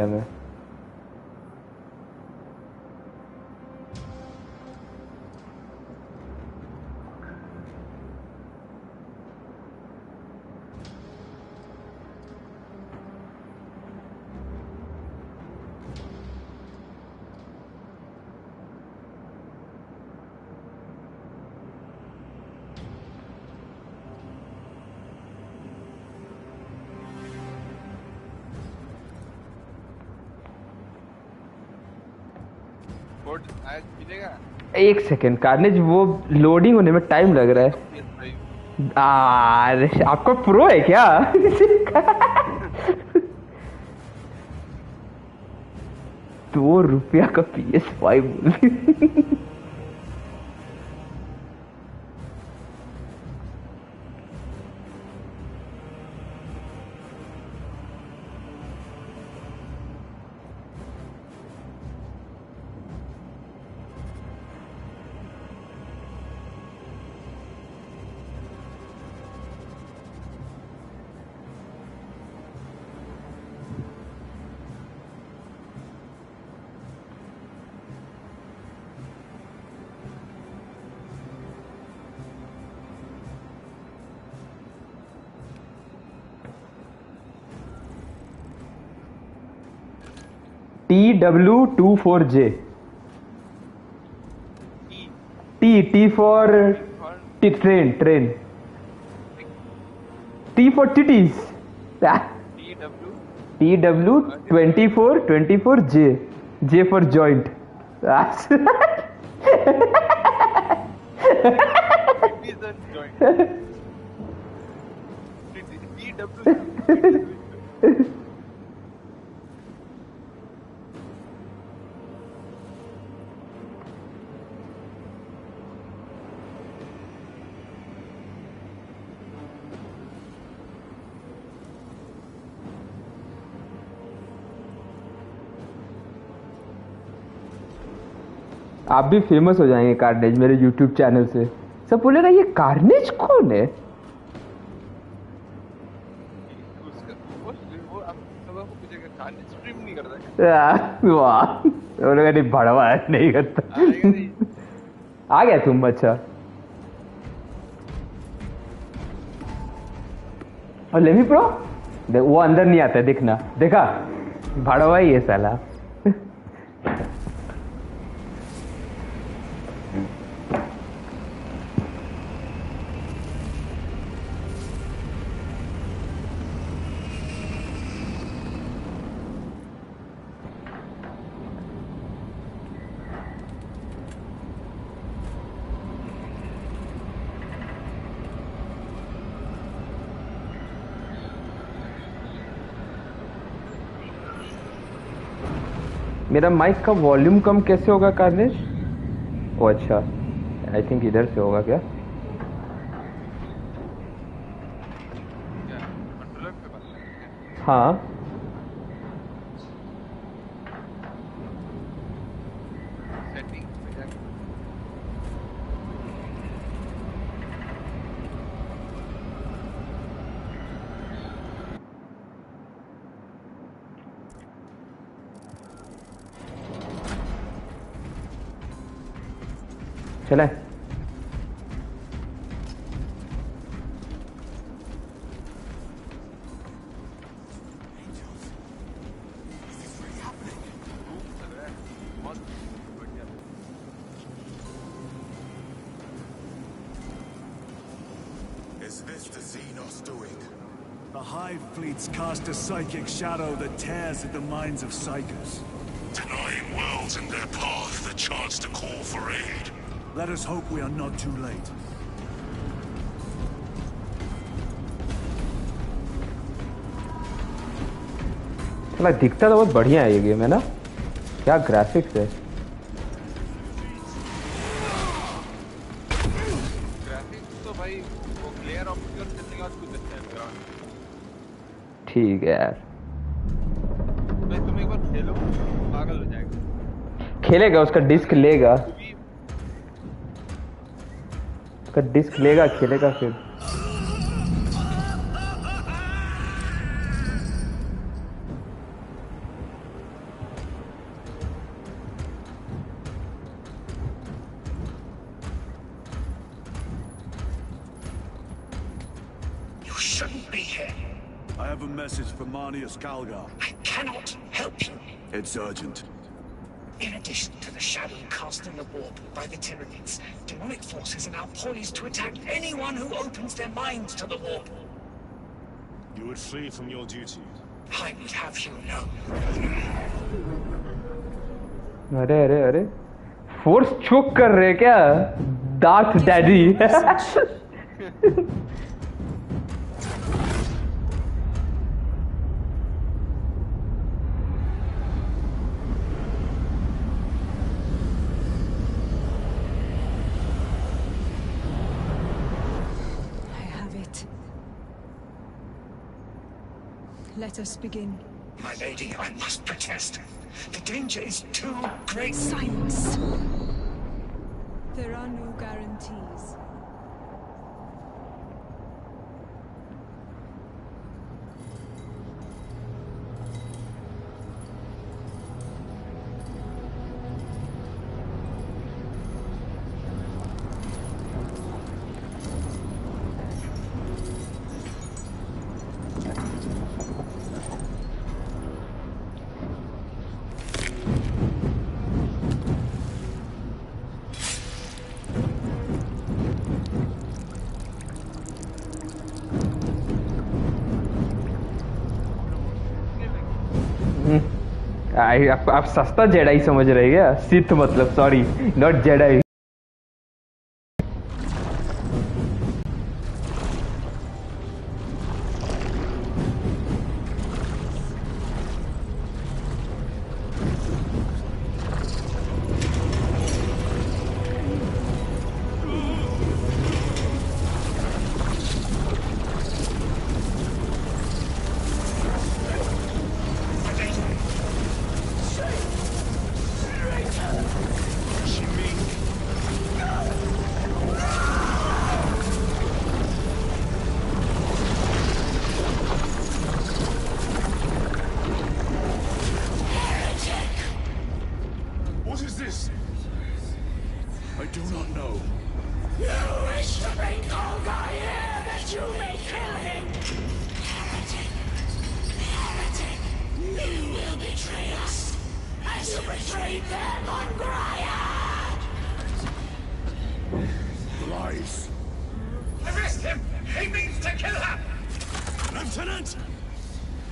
में। एक second carnage, वो लोडिंग होने में टाइम लग रहा है। आपका प्रो है क्या? ₹2 का PS5 TW24J। T for train। T for titties। TW24J। J for joint। आप भी फेमस हो जाएंगे कार्नेज मेरे YouTube चैनल से। सब बोलेगा ये कार्नेज कौन है? वाह, बोलेगा नहीं भड़वा है, नहीं करता। आ गया तुम? अच्छा। और लेवी प्रो वो अंदर नहीं आता है, देखना। देखा, भड़वा ही है साला। मेरा माइक का वॉल्यूम कम कैसे होगा कार्नेज? ओ अच्छा, आई थिंक इधर से होगा क्या? हाँ चले। Is this the Xenos doing? The Hive fleets cast a psychic shadow that tears at the minds of psychers, denying worlds in their path the chance to call for aid. Let us hope we are not too late. चला, दिखता तो बहुत बढ़िया है ये game, है ना? क्या ग्राफिक्स है। ग्राफिक्स तो भाई वो क्लियर ऑब्स्क्योर सेटिंग आज कुछ अच्छा है। ठीक है यार, भाई तुम एक बार खेलो, पागल हो जाएगा। खेलेगा, उसका डिस्क लेगा, उसका डिस्क लेगा, खेलेगा फिर। I have a message for Marnius Calgar. I cannot help you. It's urgent. In addition to the shadow cast in the warp by the Tyranids, demonic forces are now poised to attack anyone who opens their minds to the warp. You would flee from your duty. I would have you know. अरे अरे अरे force चोक कर रहे क्या dark daddy Let us begin. My lady, I must protest. The danger is too great. Silence. There are no guarantees. आप सस्ता Jedi समझ रहे क्या सिथ मतलब sorry not Jedi What is this? I do not know. You wish to bring Karnage here that you may kill him. Heretic. Heretic. You will betray us as you betrayed them on Grayad. Lies. Arrest him! He means to kill her! Lieutenant!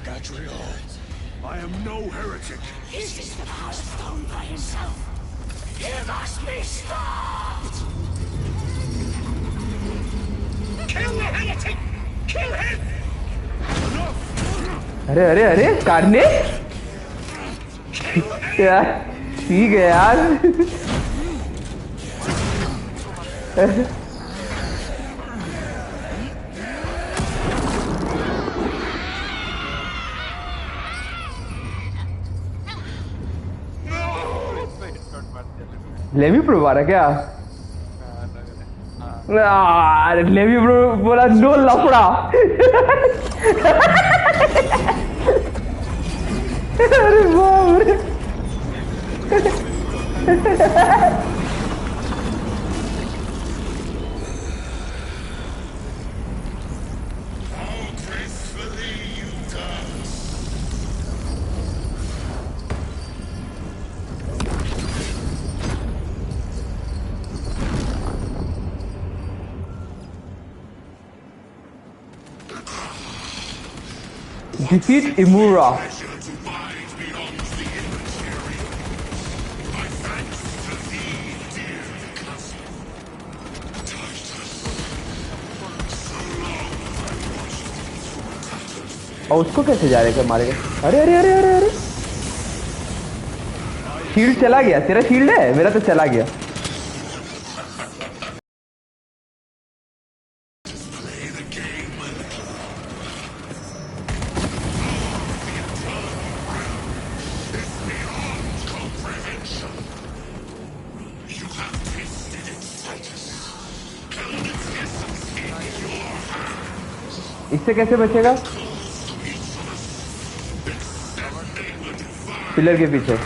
Gadriel, I am no heretic. This is the power stone by himself. He must be stopped! Kill the heretic! Kill him! अरे अरे अरे carnage यार ठीक है यार levy pro मारा क्या levy pro बोला नो लफड़ा अरे बाप रे Defeat Imura. और उसको कैसे जा रहे थे मारे गए अरे अरे अरे अरे अरे शील्ड चला गया तेरा शील्ड है मेरा तो चला गया इससे कैसे बचेगा पिलर के पीछे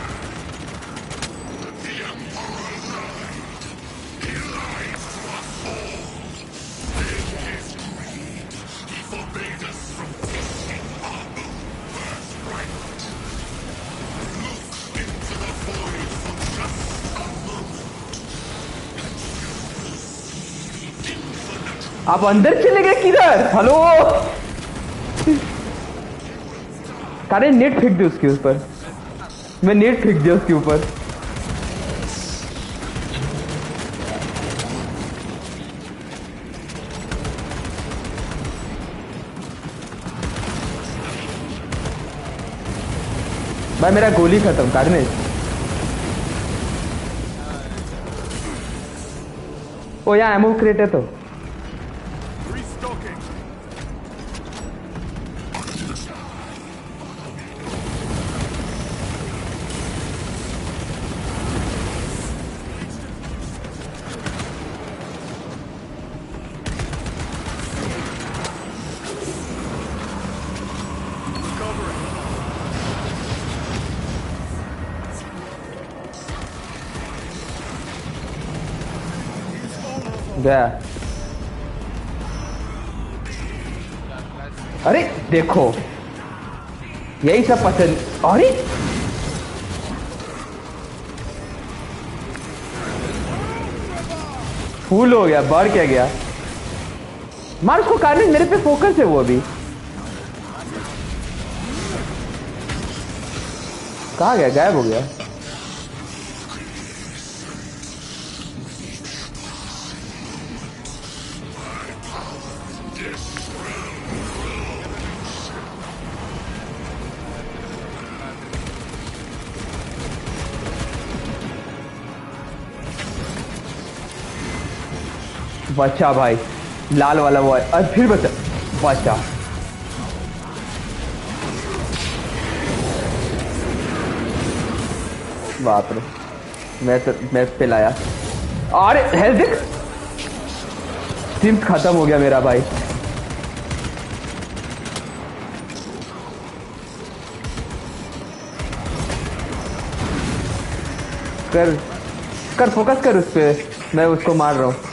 आप अंदर चले गए किधर? हेलो कार्नेज, नेट फेंक दे उसके ऊपर। मैं नेट फेंक दिया उसके ऊपर। भाई मेरा गोली खत्म कार्नेज। ओ यहाँ एमो क्रेट है तो। Restocking. गया। अरे देखो यही सब पसंद। अरे फूल हो गया, बढ़ क्या गया। मार उसको कार्नेज, मेरे पे फोकस है वो अभी। कहाँ गया? गायब हो गया। बचा भाई, लाल वाला वो है। फिर बचा, बचा। बाप रे, मैं पे लाया। अरे हेल्थ देख, स्ट्रीम खत्म हो गया मेरा भाई। कर कर फोकस कर उस पे, मैं उसको मार रहा हूँ।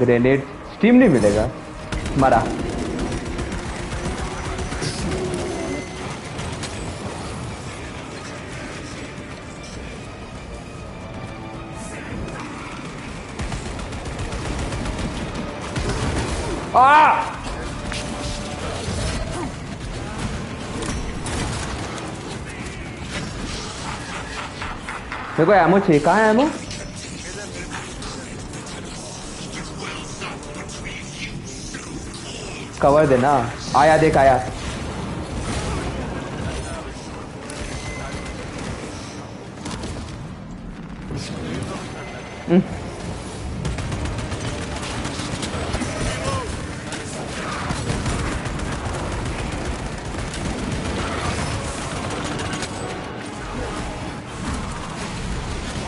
ग्रेनेड स्टीम नहीं मिलेगा। मारा। मेरे को एमो चाहिए। कहाँ है एमो? कवर देना। आया, देख आया।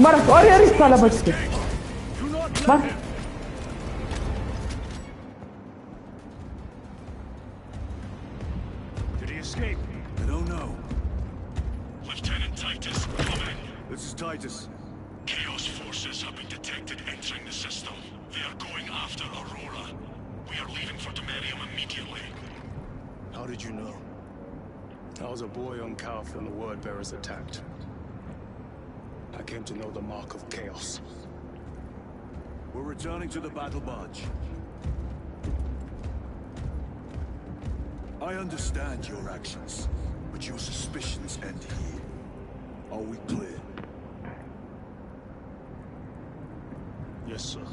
मार। अरे अरे साला बच के मार। Did he escape? I don't know. Lieutenant Titus, come in. This is Titus. Chaos forces have been detected entering the system. They are going after Aurora. We are leaving for Demerium immediately. How did you know? I was a boy on Calf when the word bearers attacked. I came to know the mark of chaos. We're returning to the battle barge. I understand your actions, but your suspicions end here. Are we clear? Yes, sir.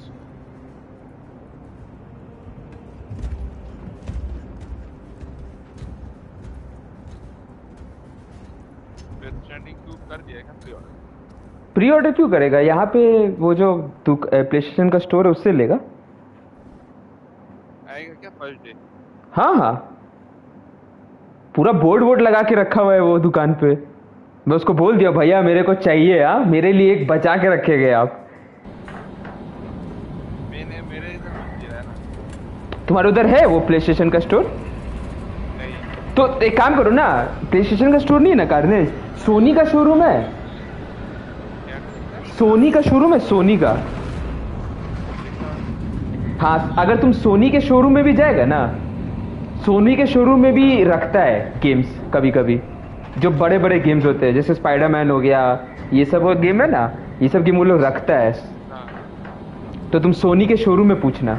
कर दिया क्या pre order? Pre order क्यों करेगा? यहाँ पे वो जो तू प्लेस्टेशन का स्टोर है उससे लेगा। आएगा क्या फर्स्ट डे? हाँ हाँ, पूरा बोर्ड लगा के रखा हुआ है वो दुकान पे। मैं उसको बोल दिया भैया मेरे को चाहिए, हाँ मेरे लिए एक बचा के रखे गए आप। मैंने मेरे इधर कुछ दिया है ना। तुम्हारे उधर है वो प्लेस्टेशन का स्टोर? नहीं। तो एक काम करो ना, प्लेस्टेशन का स्टोर नहीं है ना कार्नेज, सोनी का शोरूम है। सोनी का शोरूम है, सोनी का। हाँ अगर तुम सोनी के शोरूम में भी जाएगा ना, सोनी के शोरूम में भी रखता है गेम्स कभी कभी, जो बड़े बड़े गेम्स होते हैं जैसे स्पाइडरमैन हो गया, ये सब वो गेम है ना, ये सब गेम वो लोग रखता है, हाँ तो तुम सोनी के शोरूम में पूछना।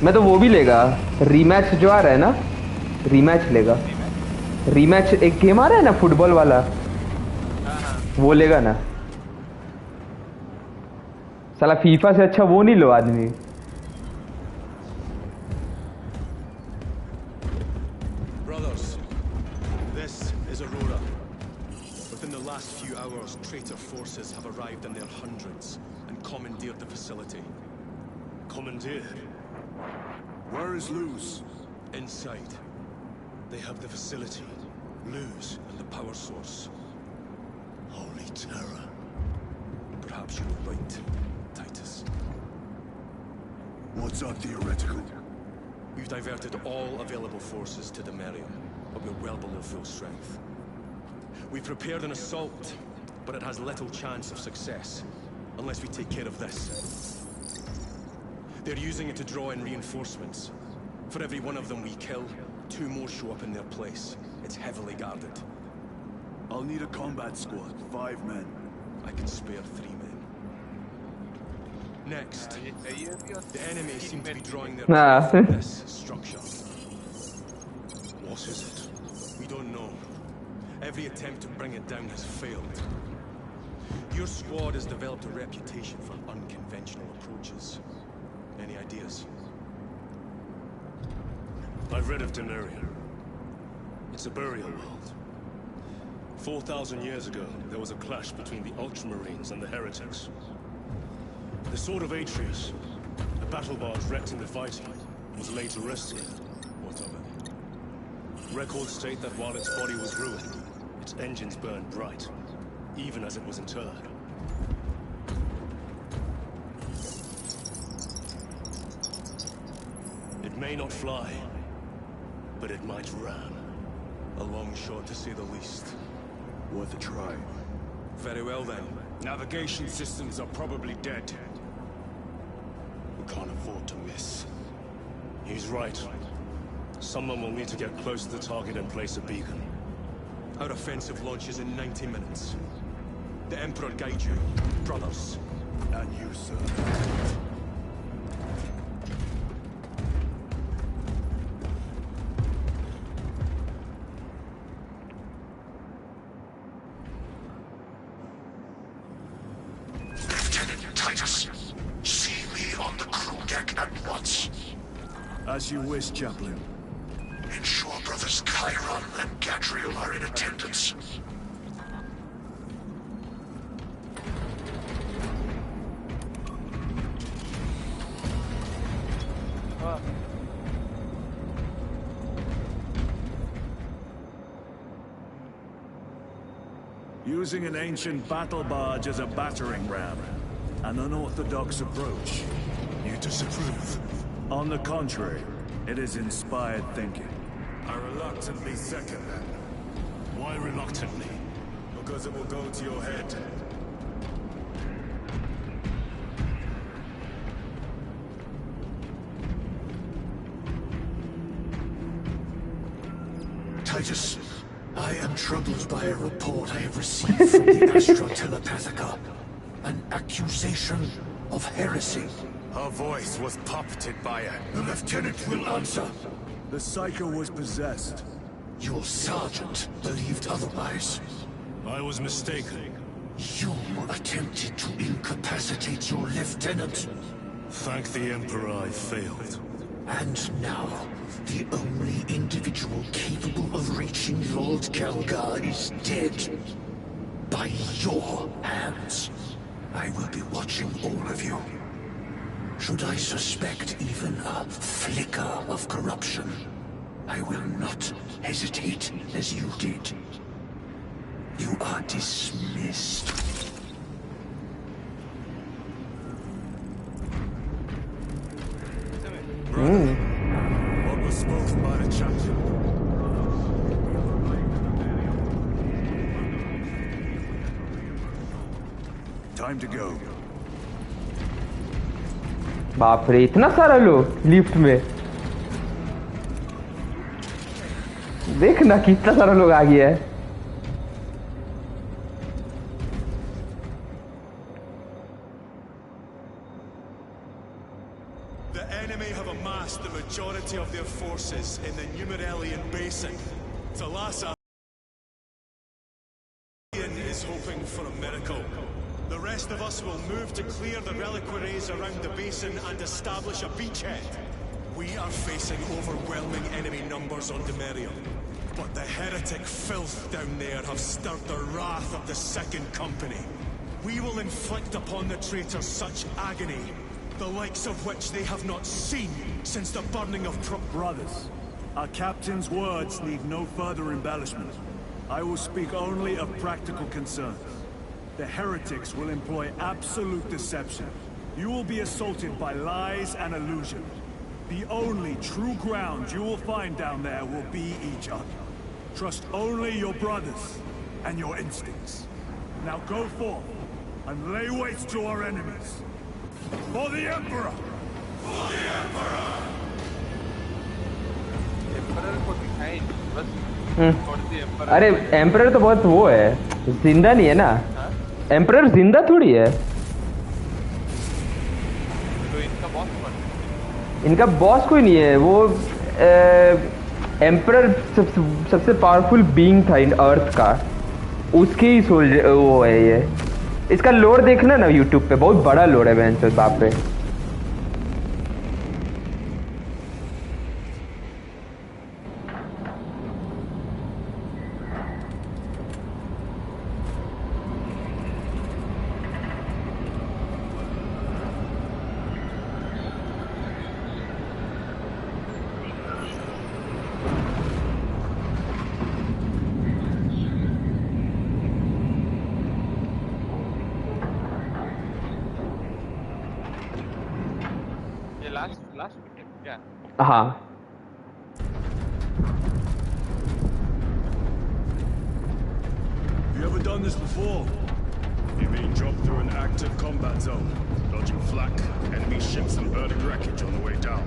मैं तो वो भी लेगा, रीमैच जो आ रहा है ना, रीमैच लेगा। रीमैच एक गेम आ रहा है ना फुटबॉल वाला, वो लेगा ना। साला फीफा से अच्छा वो नहीं लो आदमी। Brothers, this is Aurora. Within the last few hours, traitor forces have arrived in their hundreds and commandeered the facility. Commandeered? Where is Luz? Inside. They have the facility, Luz, and the power source. Holy terror. Perhaps you were right, Titus. What's our theoretical? We've diverted all available forces to the Merium, but we're well below full strength. We've prepared an assault, but it has little chance of success, unless we take care of this. They're using it to draw in reinforcements. For every one of them we kill, 2 more show up in their place. It's heavily guarded. I'll need a combat squad, 5 men. I can spare 3 men. Next, ये चाहिए भी और the enemy seem to be drawing their Ah. breath from this structure. What is it? We don't know. Every attempt to bring it down has failed. Your squad has developed a reputation for unconventional approaches. Any ideas? I've read of Demeria. It's a burial world. 4,000 years ago, there was a clash between the Ultramarines and the Heretics. The Sword of Atreus, a battle barge wrecked in the fighting, was laid to rest here. What of it? Records state that while its body was ruined, its engines burned bright, even as it was interred. It may not fly, but it might ram. A long shot to say the least. Worth a try. Very well then. Navigation systems are probably dead. We can't afford to miss. He's right. Someone will need to get close to the target and place a beacon. Our offensive launches in 90 minutes. The Emperor guide you, brothers. And you, sir. Lieutenant Titus, see me on the crew deck at once. As you wish, Chaplain. Ensure brothers Chiron and Gadriel are in attendance. Using an ancient battle barge as a battering ram. An unorthodox approach. You disapprove? On the contrary, it is inspired thinking. I reluctantly second that. Why reluctantly? Because it will go to your head. Titus, I am troubled by a report I have received from the Astro Telepathica. An accusation of heresy. Her voice was puppeted by her. The lieutenant will answer. The Psycho was possessed. Your sergeant believed otherwise. I was mistaken. You attempted to incapacitate your lieutenant. Thank the Emperor I failed. And now, the only individual capable of reaching Lord Kelgar is dead. By your hands. I will be watching all of you. Should I suspect even a flicker of corruption, I will not hesitate as you did. You are dismissed. Brother, what was spoken by the chaplain? Time to go. बाप रे इतना सारा लोग lift में देखना कितना सारा लोग आ गया है The enemy have amassed the majority of their forces in the Numeralian Basin. Thalassa is hoping for a miracle. The rest of us will move to clear the reliquaries around the basin and establish a beachhead. We are facing overwhelming enemy numbers on Demerium. But the heretic filth down there have stirred the wrath of the Second Company. We will inflict upon the traitors such agony, the likes of which they have not seen since the burning of Brothers, our captain's words need no further embellishment. I will speak only of practical concerns. The heretics will employ absolute deception. You will be assaulted by lies and illusion. The only true ground you will find down there will be each other. Trust only your brothers and your instincts. Now go forth and lay waste to our enemies. For the Emperor! For the Emperor! Emperor को दिखाई बस emperor अरे emperor तो बहुत वो है जिंदा नहीं है ना एम्परर जिंदा थोड़ी है तो इनका बॉस कौन है इनका बॉस कोई नहीं है वो एम्परर सबसे पावरफुल बीइंग था इन अर्थ का उसके ही सोल्जर वो है ये इसका लोड देखना ना यूट्यूब पे बहुत बड़ा लोड है बहन चोद बाप पे हाँ You ever done this before? You mean drop through an active combat zone, dodging flak, enemy ships and burning wreckage on the way down?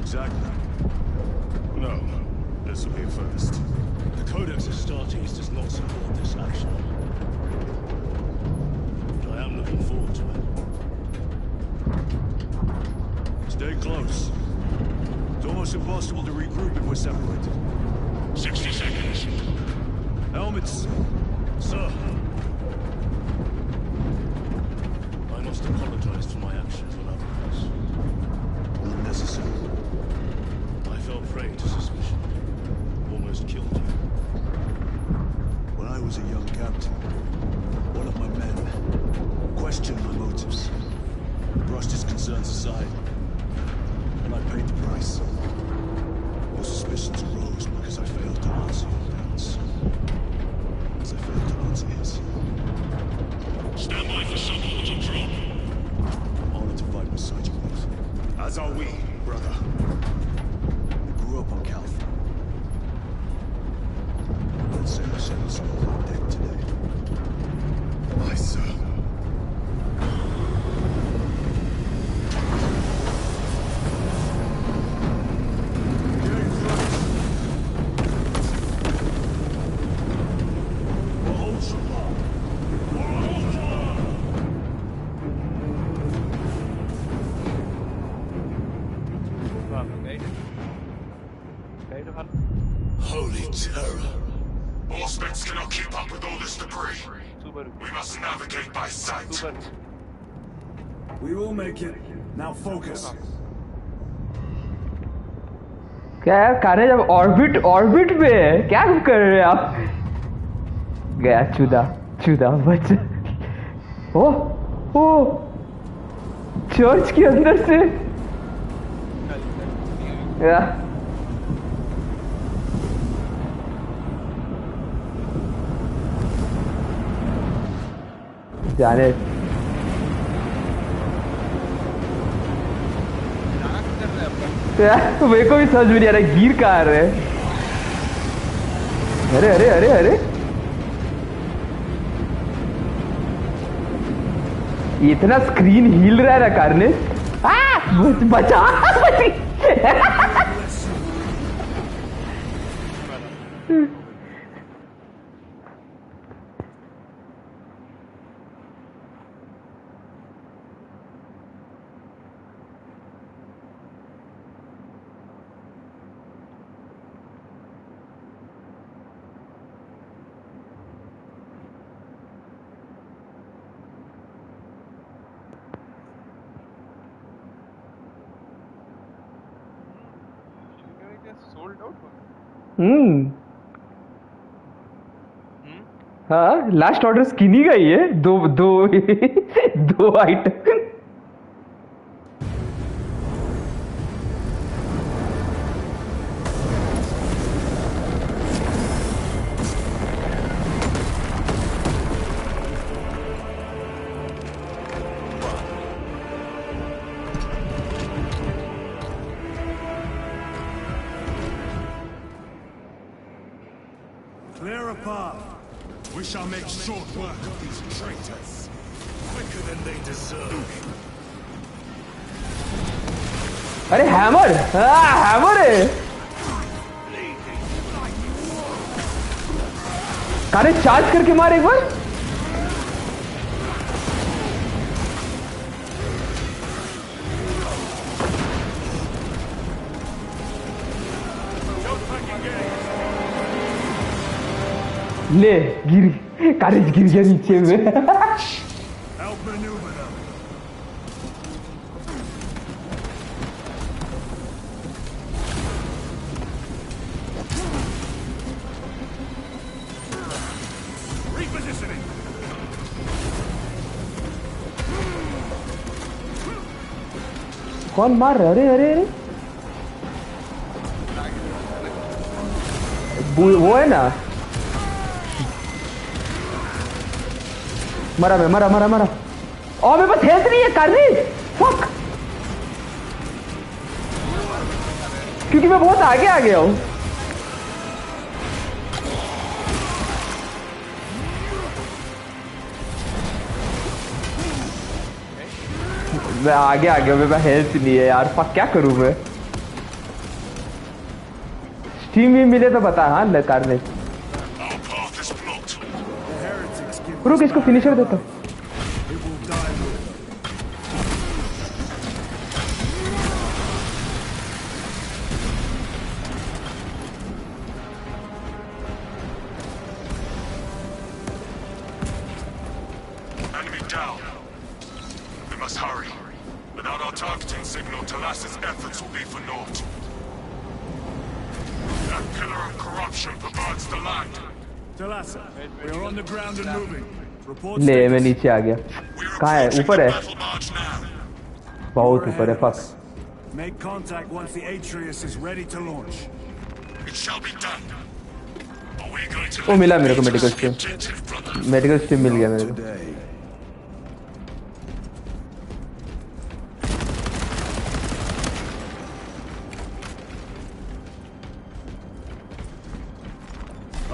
Exactly. No, this will be first. The Codex Astartes does not support this action. But I am looking forward to it. Stay close. It's almost impossible to regroup if we're separated. 60 seconds. Helmets! Sir! I must apologize for my actions on others. Unnecessary. I fell prey to suspicion. Almost killed you. When I was a young captain, one of my men questioned my motives, brushed his concerns aside, and I paid the price. Your suspicions arose because I failed to answer your doubts. As I failed to answer his. Stand by for support to drop. I'm honored to fight beside you both. As are we, brother. I grew up on Calth. Let's say I shed the skull on deck today. Aye, sir. Holy terror. Auspex cannot keep up with all this debris. We must navigate by sight. We will make it. Now focus. क्या यार carnage अब orbit पे है क्या कर रहे हैं आप गया चुदा बच ओ चर्च के अंदर से या जाने यार मेरे को भी समझ में नहीं आ रहा गिर कहाँ रहे अरे अरे अरे अरे इतना स्क्रीन हिल रहा है ना कार्नेज। बचा। सोल्ड आउट हो हाँ लास्ट ऑर्डर स्किनी का ही है। दो दो दो item. Clear a path. We shall make short work of these traitors. Quicker than they deserve. अरे हैमर। हैमर है। अरे चार्ज करके मार एक बार। ले गिर। कारेज गिर गया नीचे में। Help maneuver them. Repositioning. कौन मार रहा है? अरे अरे अरे वो है ना। मरा मैं मरा मरा मरा। और मेरे पास हेल्थ नहीं है कार्नेज। फक। क्योंकि मैं बहुत आगे आ गया हूं। मैं आगे आ गया। मेरे पास हेल्थ नहीं है यार। फक क्या करूं मैं। स्टीम भी मिले तो बता। हाँ कार्नेज। रुक इसको फिनिशर देता हूं। Enemy down. We must hurry. Without our targeting signal, Talas's efforts will be for naught. That pillar of corruption perverts the land. Talassa, we are on the ground and moving. Report ले मैं status. नीचे आ गया। कहाँ है? ऊपर है। बहुत ऊपर है। Fuck. Make contact once the Atreus is ready to launch. It shall be done. Are we going to वो मिला मेरे को मेडिकल स्ट्रीम। मेडिकल स्ट्रीम मिल गया मेरे को।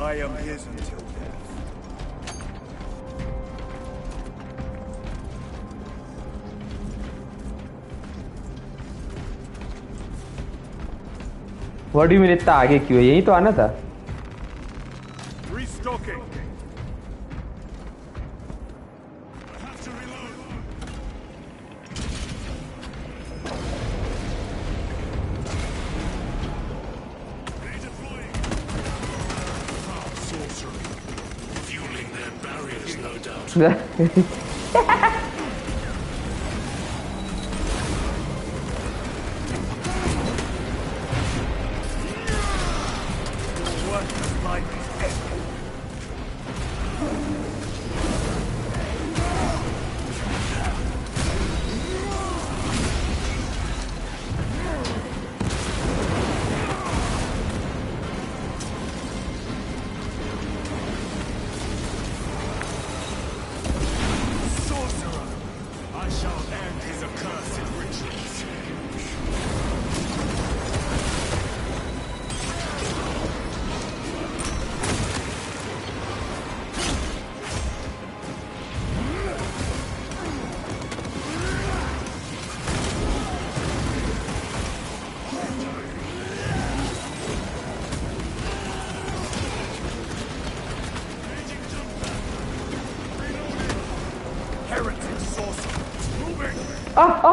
I am his until death. What do you mean इतना आगे क्यों है? यही तो आना था। Restocking. I have to reload. Redeploying. Sorcery. Fueling their barriers, no doubt.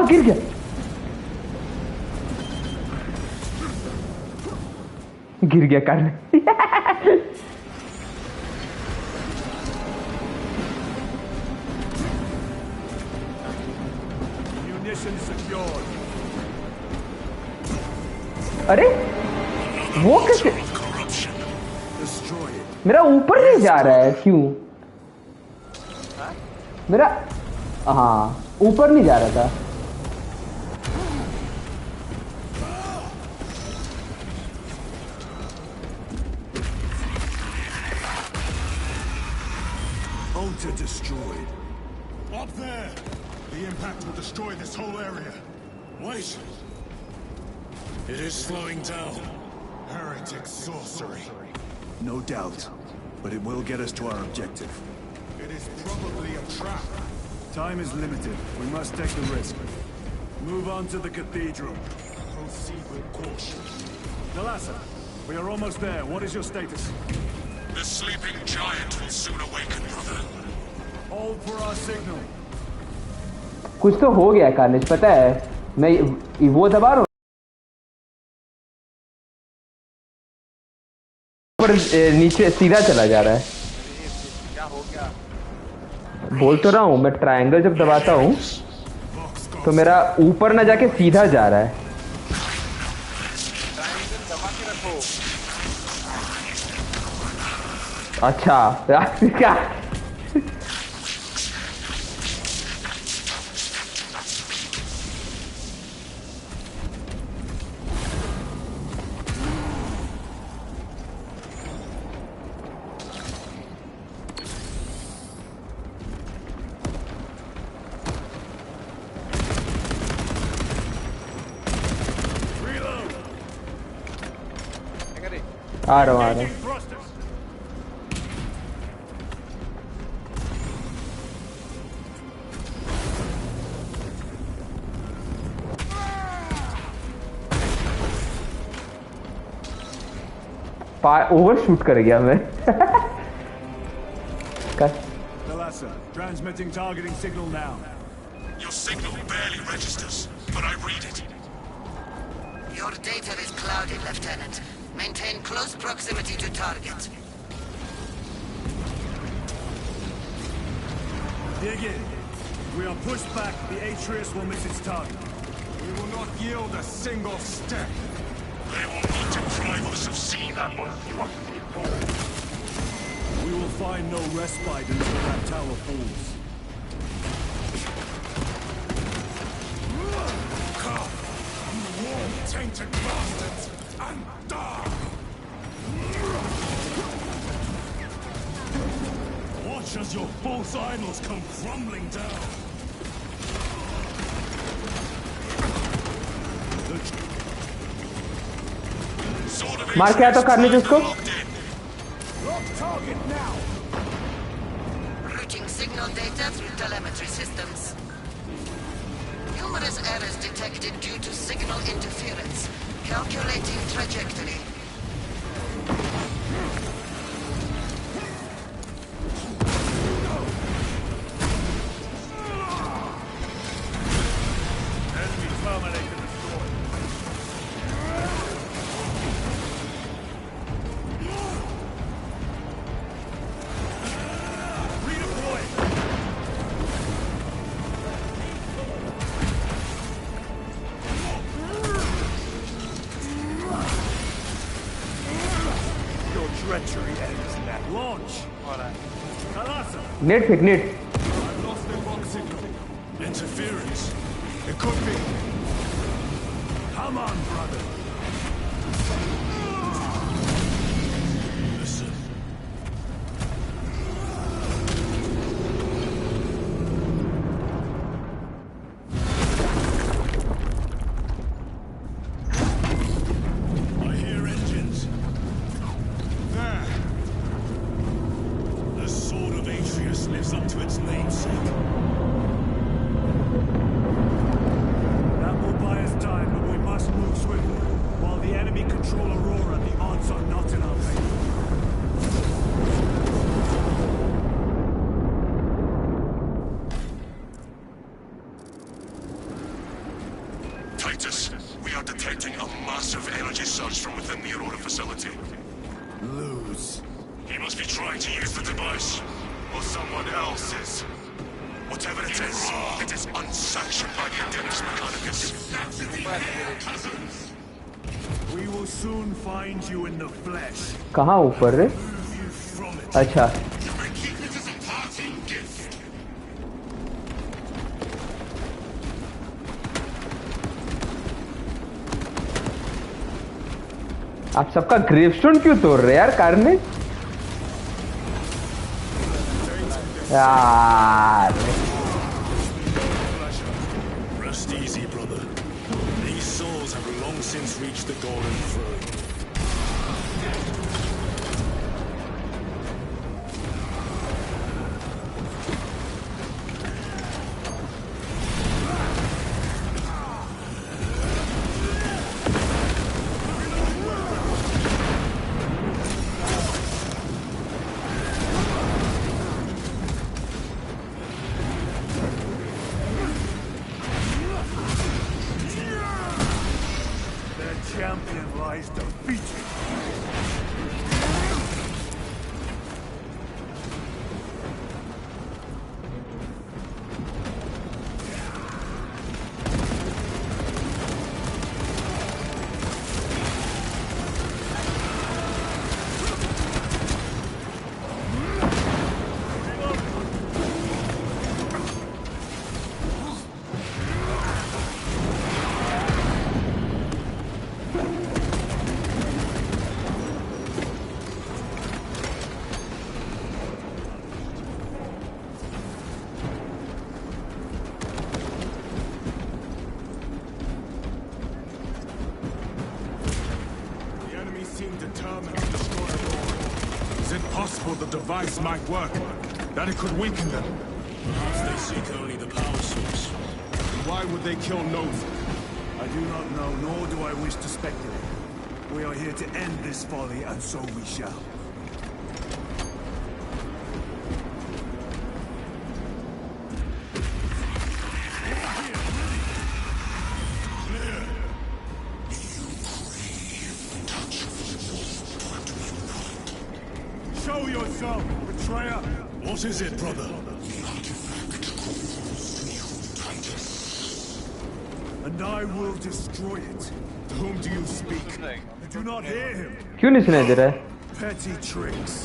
गिर गया। गिर गया कार्नेज। Munition secured. अरे वो कैसे Destroy it. मेरा ऊपर नहीं जा रहा है क्यों? मेरा हाँ ऊपर नहीं जा रहा था। Altar destroyed. Up there! The impact will destroy this whole area. Wait! It is slowing down. Heretic sorcery. No doubt. But it will get us to our objective. It is probably a trap. Time is limited. We must take the risk. Move on to the cathedral. Proceed with caution. Nalasa, we are almost there. What is your status? The sleeping giant will soon awaken, brother. Hold for our signal. कुछ तो हो गया carnage, पता है मैं वो दबा रहा हूँ पर नीचे सीधा चला जा रहा है। क्या हो गया? बोल तो रहा हूँ मैं ट्रायंगल जब दबाता हूँ तो मेरा ऊपर ना जाके सीधा जा रहा है। ट्रायंगल दबा के रखो। अच्छा क्या आ रहा हूँ आ रहा हूँ। ओवर शूट कर गया मैं। Nalasa, transmitting targeting signal now. Your signal barely registers, but I read it. Your data is clouded, Lieutenant. Maintain close proximity to target. Dig in. We are pushed back. The Atreus will miss its target. We will not yield a single step. They will need to drive us of sea that will thrust me forward. We will find no respite until that tower falls. Come, you warm-tainted bastards, and die! Watch as your false idols come crumbling down. मार के आया तो carnage उसको। Routing signal data through telemetry systems. Numerous errors detected due to signal interference. Calculating trajectory. Enemy terminated destroyed. Redeploy! Your treachery ends in that launch. Nalasa, net फेंक net. I've lost the box signal. Interference. It could be. Come on, brother. Listen. I hear engines. There. The sword of Atreus lives up to its namesake. That will buy us time, but we must move swiftly. While the enemy control Aurora, the odds are not in our favor. He must be trying to use the device. Or someone else's. Whatever it is unsanctioned by the Adeptus Mechanicus. We will soon find you in the flesh. कहाँ ऊपर रे? अच्छा. You may keep it as a parting gift. आप सबका gravestone क्यों तोड़ रहे यार कार्नेज? यार. Rest easy, brother. These souls have long since reached the golden throne. Champion lies defeated. The device might work, that it could weaken them. Perhaps they seek only the power source. Why would they kill Nova? I do not know, nor do I wish to speculate. We are here to end this folly, and so we shall. Show yourself, betrayer! What is it, brother? And I will destroy it. To whom do you speak? You do not hear him. क्यों नहीं सुनाई दे रहा है? Petty tricks.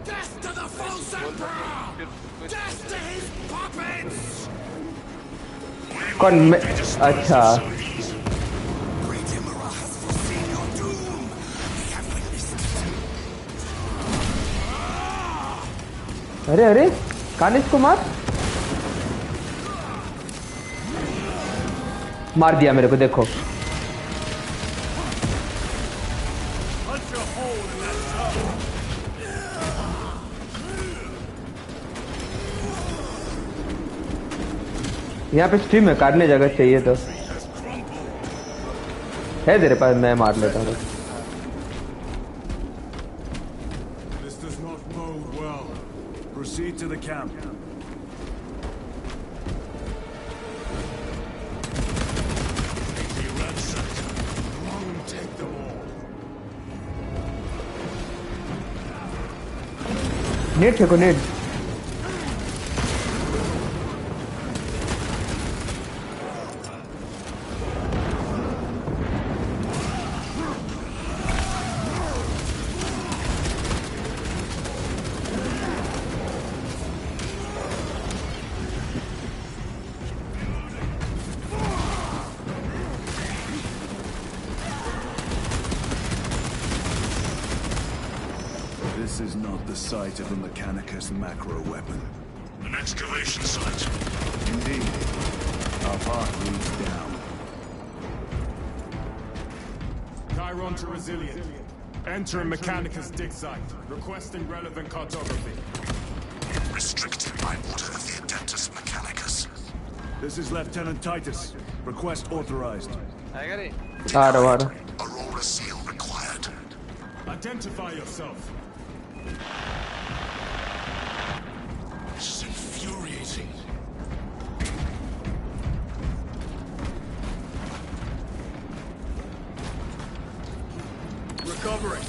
Death to the false emperor! Death to his puppets! कौन मैं? अच्छा. Great Emperor has foreseen your doom. We have witnessed it. अरे अरे कार्नेज को मार दिया मेरे को. देखो Punch a hole in that tub. यहाँ पे स्ट्रीम है. कार्नेज अगर चाहिए तो है तेरे पास, मैं मार लेता हूँ. This does not bode well. Proceed to the camp. Take them all. Net फेंको net. This is not the site of a Mechanicus macro weapon. An excavation site. Indeed. Our path leads down. Chiron to Resilient. Enter Mechanicus dig site. Requesting relevant cartography. Restricted by order of the Adeptus Mechanicus. This is Lieutenant Titus. Request authorized. आएगा रे. आ रहा. Aurora seal required. Identify yourself. This is infuriating. Recovering.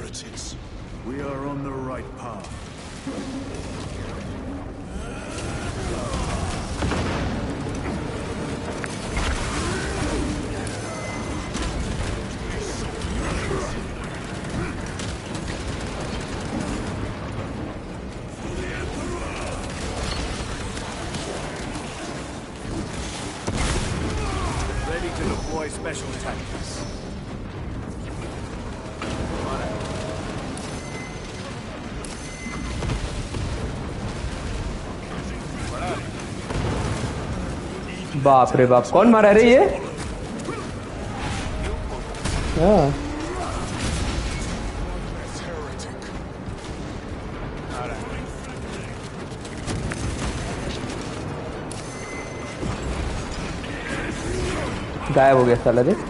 heretics. We are on the right path. Ready to deploy special tactics. बाप रे बाप, कौन मारा रे ये? हाँ गायब हो गया साला देख।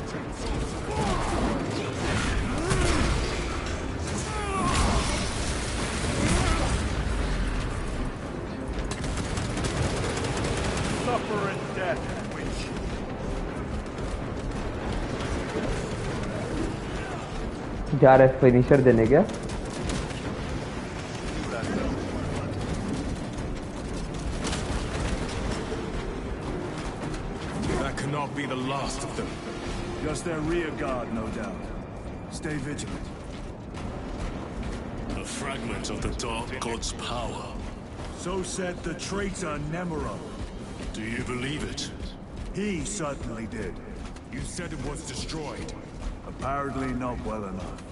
जा रहा है फिनिशर देने क्या? That cannot be the last of them. Just their rear guard, no doubt. Stay vigilant. A fragment of the Dark God's power. So said the traitor Nemuro. Do you believe it? He certainly did. You said it was destroyed. Apparently not well enough.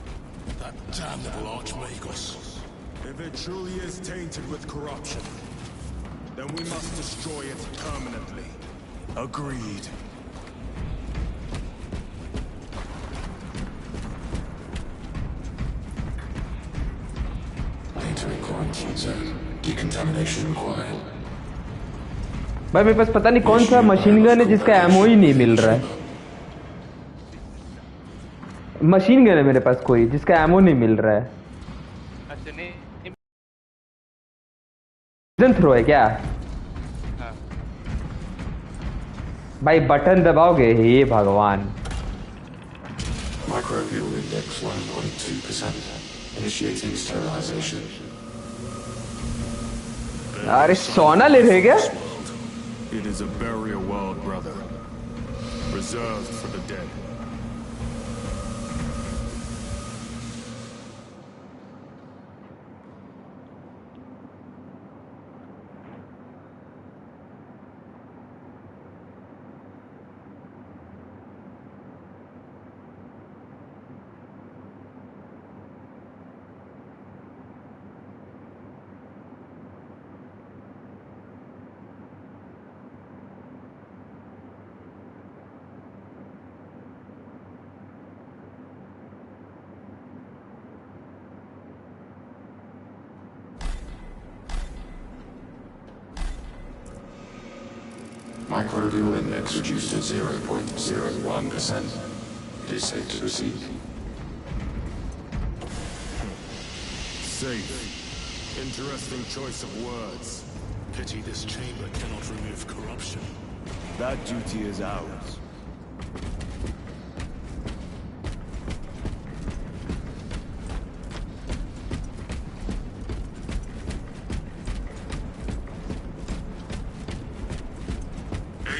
That damnable Archmagos. If it truly is tainted with corruption, then we must destroy it permanently. Agreed. Entering quarantine zone. Decontamination required. भाई मेरे पास पता नहीं कौन सा machine gun है जिसका ammo ही नहीं मिल रहा है। मशीन गन है मेरे पास कोई जिसका एमओ नहीं मिल रहा है। अच्छा नहीं पोइजन थ्रो है क्या? हाँ। भाई बटन दबाओगे? हे भगवान। Microbial index 1.2%. Initiating sterilization. अरे सोना ले रहे क्या? It is a burial world, brother. Reserved for the dead. Microbial index reduced to 0.01%. It is safe to proceed. Safe. Interesting choice of words. Pity this chamber cannot remove corruption. That duty is ours.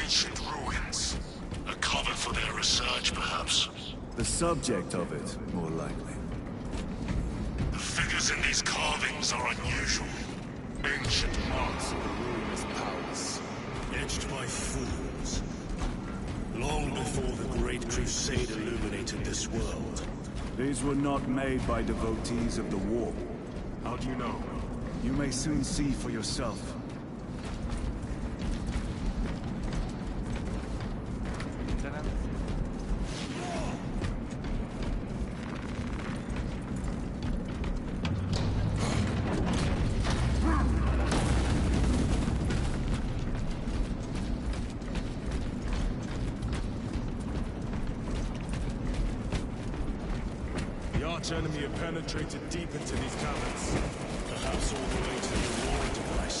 Ancient ruins. A cover for their research, perhaps. The subject of it, more likely. The figures in these carvings are unusual. Ancient marks of the ruinous powers. Etched by fools. Long before the Great Crusade illuminated this world. These were not made by devotees of the war. How do you know? You may soon see for yourself. The arch-enemy have penetrated deep into these caverns. Perhaps all the way to the Aurora device.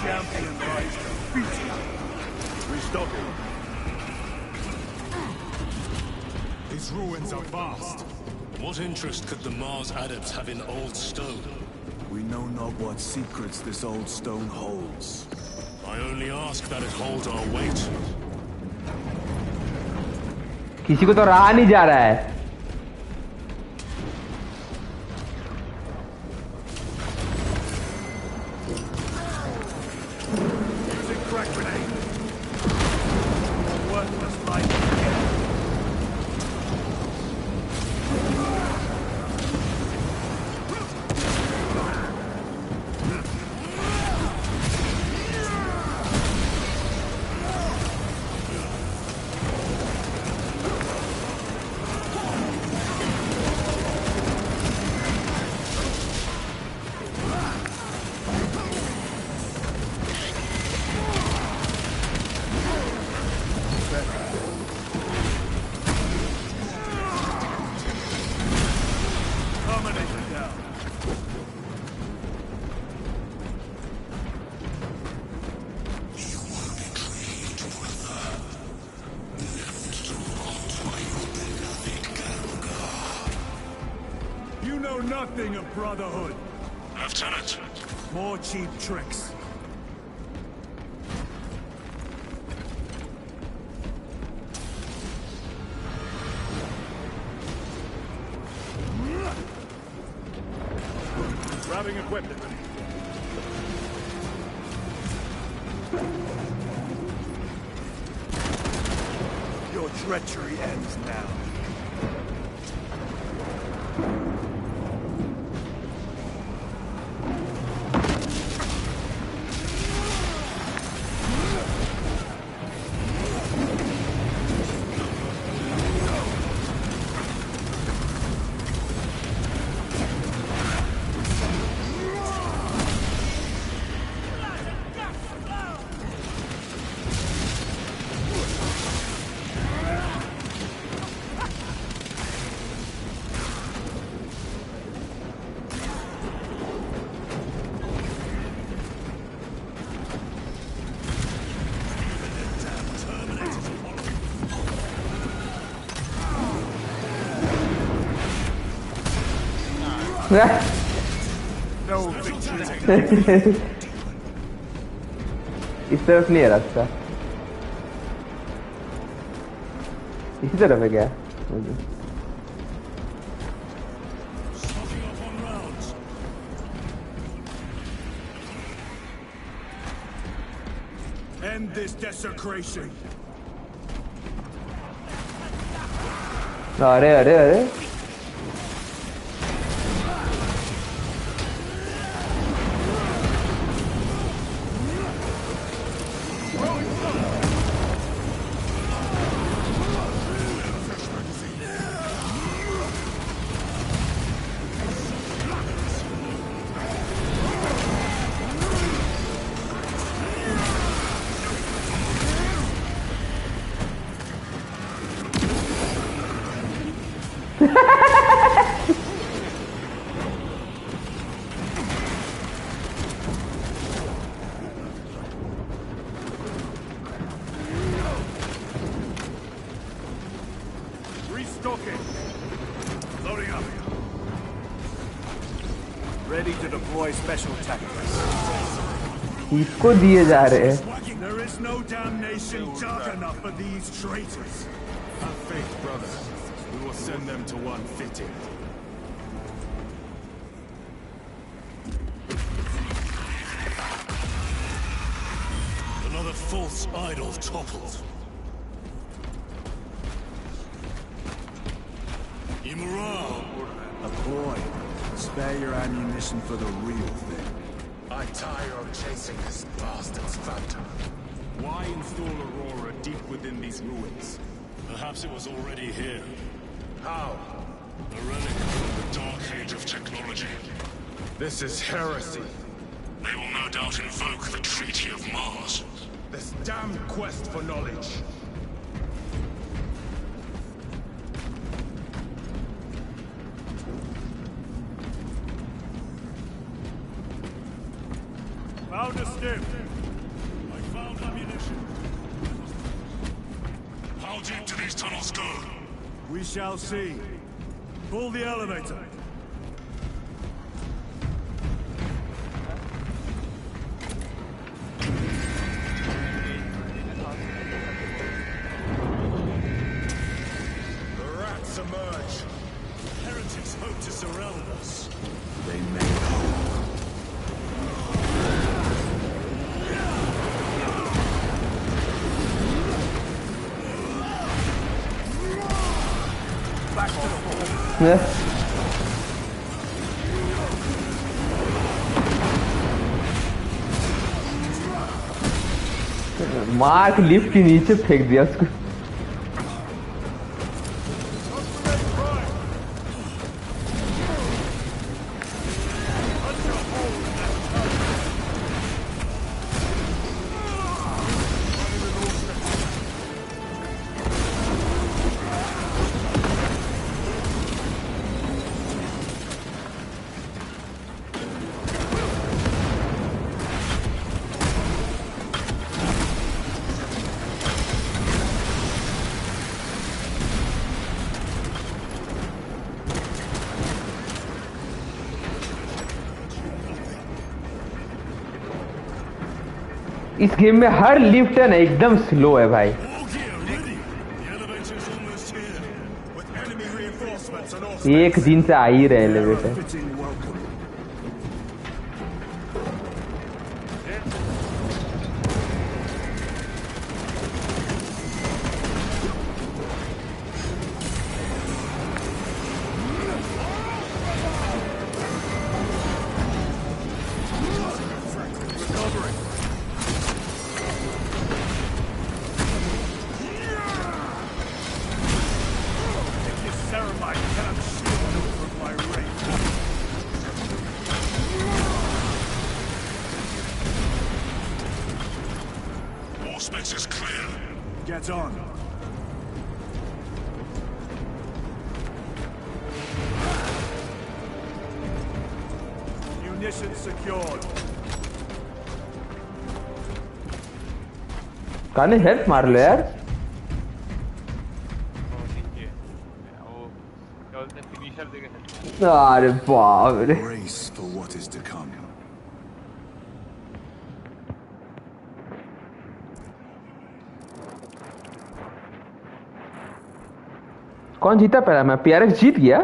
champion lies defeated. Restocking. These ruins are vast. What interest could the Mars adepts have in old stone? We know not what secrets this old stone holds. I only ask that it holds our weight. किसी को तो रहा नहीं जा रहा है. Nothing of brotherhood. Lieutenant. More cheap tricks. Grabbing equipment. Your treachery ends now. No victory. इस तरफ नहीं है रास्ता. इसी तरफ है क्या? End this desecration. अरे अरे अरे. Restocking. Loading up. Ready to deploy special tactics. इसको दिए जा रहे हैं. There is no damnation dark enough for these traitors. Have faith, brother. We will send them to one fitting. Another false idol toppled. Immoral. A boy, spare your ammunition for the real thing. I tire of chasing this bastard's phantom. Why install Aurora deep within these ruins? Perhaps it was already here. How? A relic of the dark age of technology. This is heresy. They will no doubt invoke the Treaty of Mars. This damned quest for knowledge. Powder stiff. I found ammunition. How deep do these tunnels go? We shall see. Pull the elevator. The rats emerge. Heretics hope to surround us. They may hope. Mark lift के नीचे फेंक दिया उसको। इस game में हर lift है ना एकदम स्लो है भाई। एक दिन से आ ही रहे elevator. Get on. Munitions secured. काने हेल्प मार लो यार। अरे बाप रे। Brace for what is to come. कौन जीता पहला मैं? पीआरएक्स जीत गया।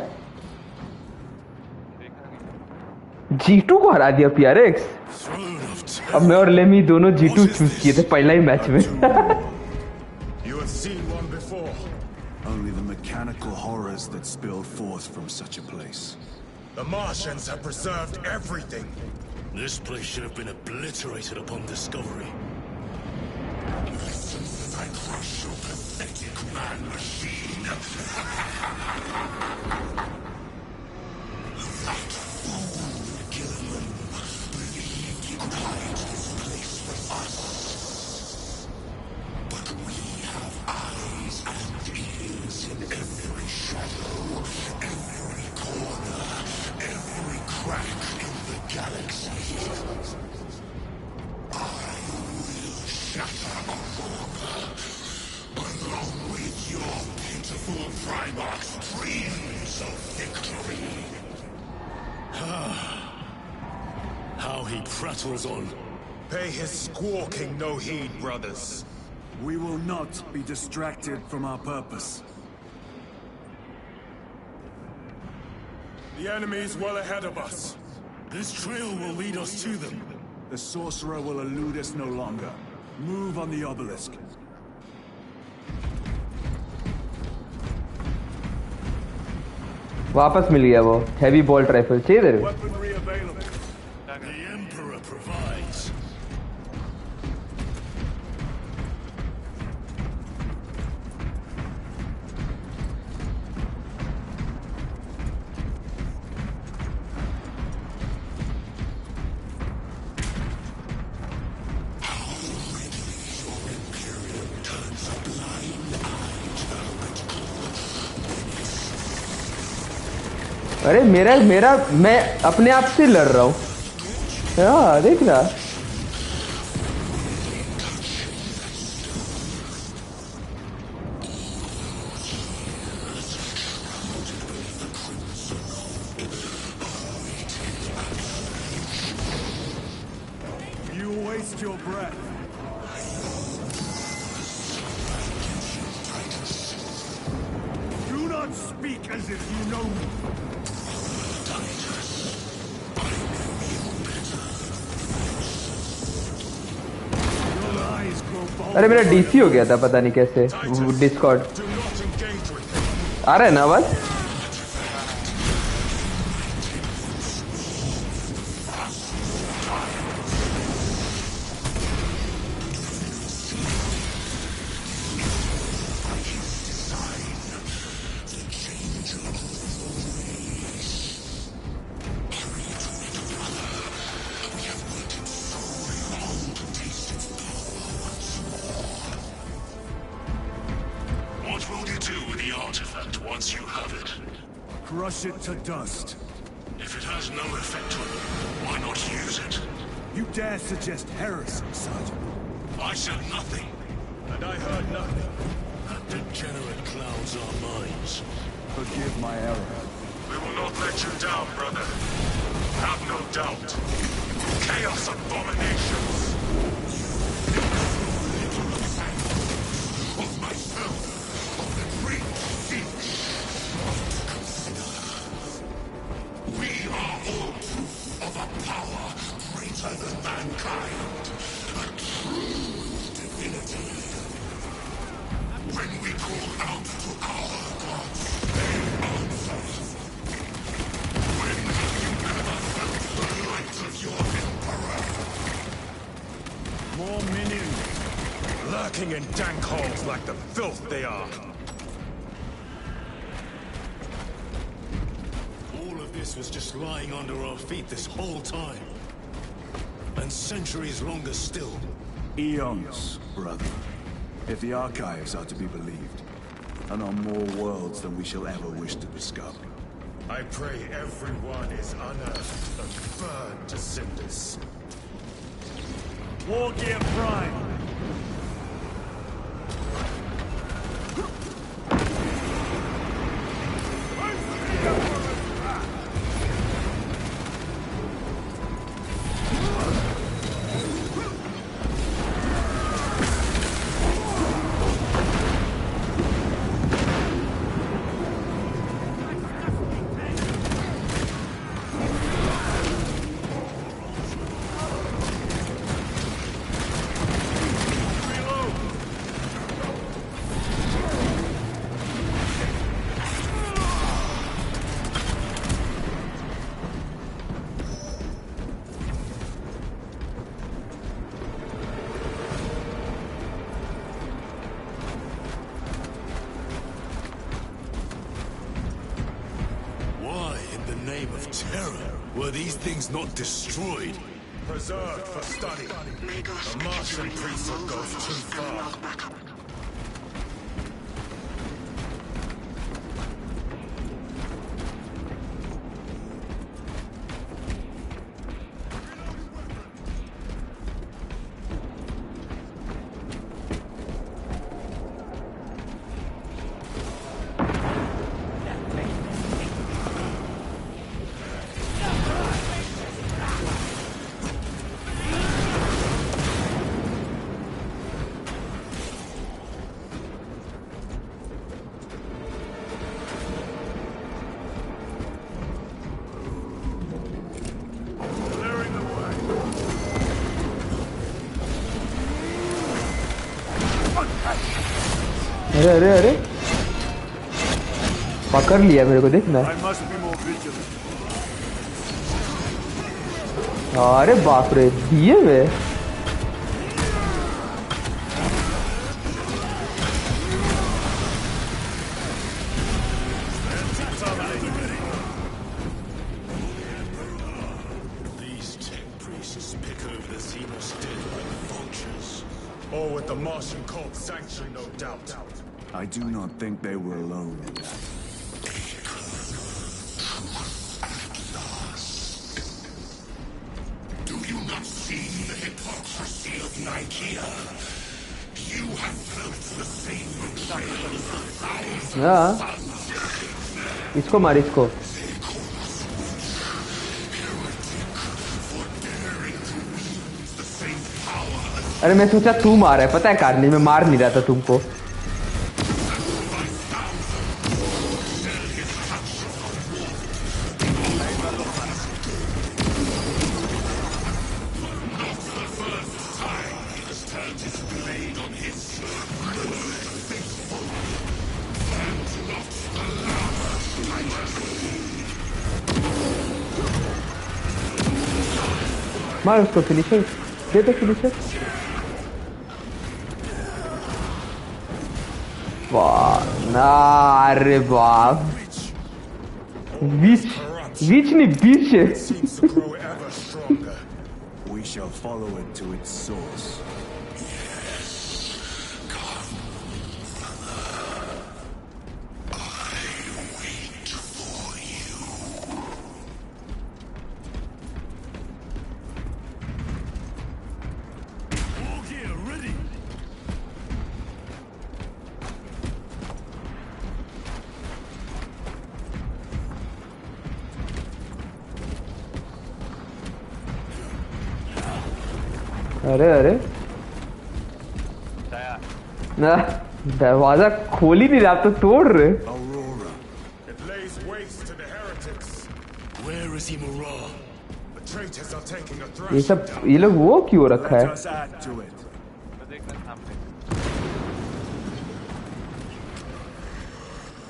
G2 को हरा दिया पीआरएक्स। अब मैं और लेमी दोनों G2 चूज किए थे पहला ही मैच में। You have seen one before. Only the mechanical horrors that spilled forth from such a place. The Martians have preserved everything. This place should have been obliterated upon discovery. I crush your pathetic man-machine. That fool, Gilliman, believed he could hide this place with us. But we have eyes and ears in every shadow, every corner, every crack in the galaxy. I will shatter along with your pitiful Primarch's dreams of victory. How he prattles on. Pay his squawking no heed, brothers. We will not be distracted from our purpose. The enemy is well ahead of us. This trail will lead us to them. The sorcerer will elude us no longer. Move on the obelisk. वापस मिल गया वो heavy bolt rifle. चाहिए तेरे को? Weaponry available. The Emperor provides. अरे मेरा मैं अपने आप से लड़ रहा हूँ। हाँ देख रहा। waste your breath. Do not speak as if you know me. Your eyes grow bold. अरे मेरा डीसी हो गया था पता नहीं कैसे डिस्कॉर्ड आ रहा है ना आवाज Crush it to dust. If it has no effect on you, why not use it? You dare suggest heresy, Sergeant? I said nothing. And I heard nothing. That degenerate clouds our minds. Forgive my error. We will not let you down, brother. Have no doubt. Chaos abominations. Of myself, of the great siege. We are all proof of a power greater than mankind. A true divinity. When we call out to our gods, they answer. When have you ever felt the light of your emperor? More minions. Lurking in dank holes like the filth they are. All of this was just lying under our feet this whole time. And centuries longer still. Eons, brother. If the archives are to be believed. And on more worlds than we shall ever wish to discover. I pray everyone is unearthed and burned to cinders. War Gear Prime. Were these things not destroyed? Preserved for study. The Martian priesthood goes too far. अरे अरे अरे पकड़ लिया मेरे को देखना अरे बाप रे दिए वे I do not think they were alone in that. Do you not see the hypocrisy of Nicaea? You have felt the same betrayal for thousands of suns. इसको मार इसको For daring to use the same power अरे मैं सोचा तू मारा है, पता है कार्नेज, मैं मार नहीं रहा था तुमको। मार उसको, फिनिशर दे दो, फिनिशर। वाह ना, अरे बाप, बीच बीच नहीं बीच है। Seems to grow ever stronger. We shall follow it to its source. अरे अरे ना, दरवाजा खोल ही नहीं रहा, तो तोड़ रहे। Aurora. It lays waste to the heretics. Where is Imura? The traitors are taking a ये thrashing सब down. ये लोग वो क्यों रखा Let है? us add to it. तो देखना सामने।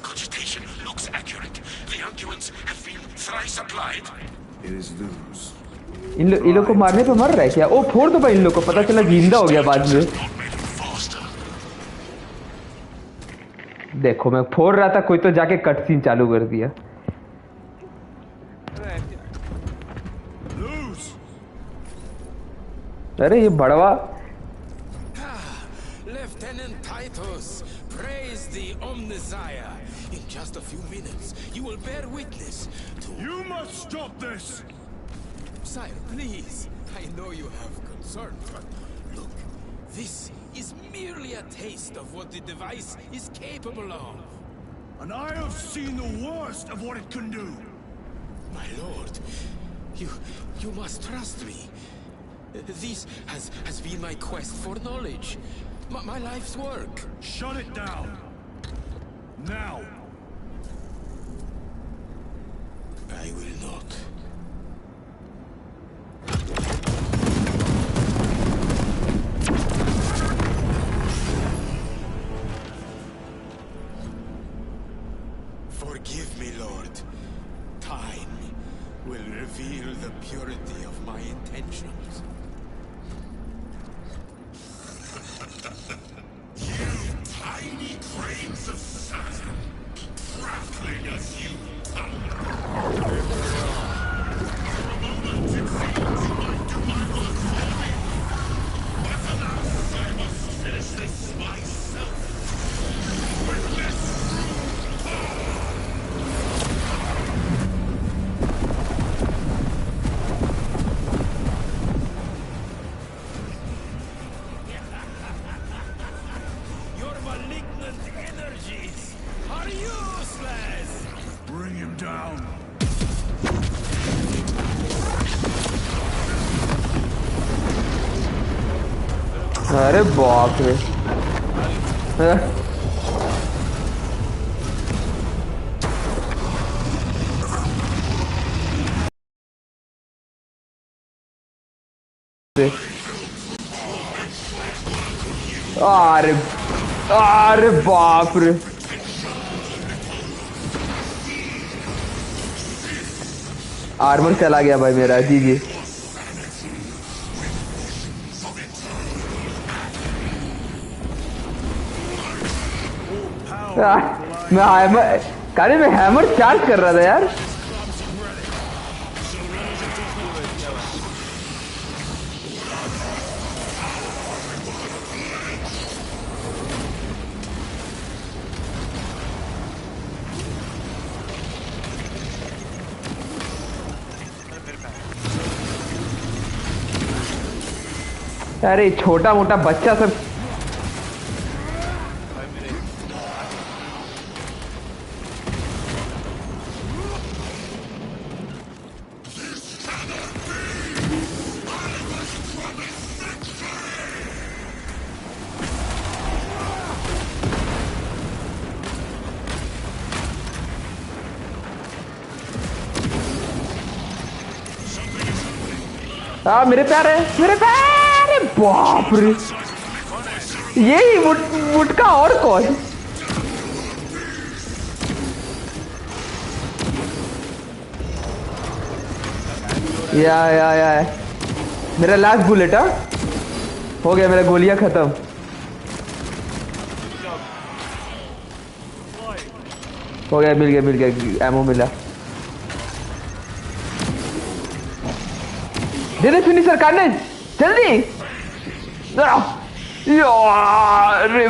Cogitation looks accurate. The unguents have been thrice applied. It is loose. इन लोग को मारने पे मर रहा है क्या? ओ फोड़ दो भाई इन लोग को, पता चला जिंदा हो गया बाद में। देखो मैं फोड़ रहा था, कोई तो जाके कट सीन चालू कर दिया। अरे ये बड़वा Lieutenant Titus, praise the Omnisire. In just a few minutes, you will bear witness to... You must stop this! Sire, please. I know you have concerns, but look, this is merely a taste of what the device is capable of. And I have seen the worst of what it can do. My lord, you must trust me. This has been my quest for knowledge. My life's work. Shut it down. Now. I will not. Forgive me, Lord. Time will reveal the purity of my intentions. You tiny grains of sand, crackling as you thunder. For a moment it seems you might do my work for me. But alas, I must finish this myself. With this Your malignant energies are useless! Bring him down. अरे बाप रे। अरे अरे बाप रे। Armour चला गया भाई मेरा, जी जी। मैं हैमर, कारे मैं हैमर चार्ज कर रहा था यार। अरे छोटा मोटा बच्चा सब हाँ मेरे प्यारे बाप रे, यही मुटका और कौन? या मेरा लास्ट बुलेट। हाँ हो गया, मेरा गोलियां खत्म। हो गया, मिल गया एमो मिला। दे दे फिनिशर कार्नेज जल्दी। अरे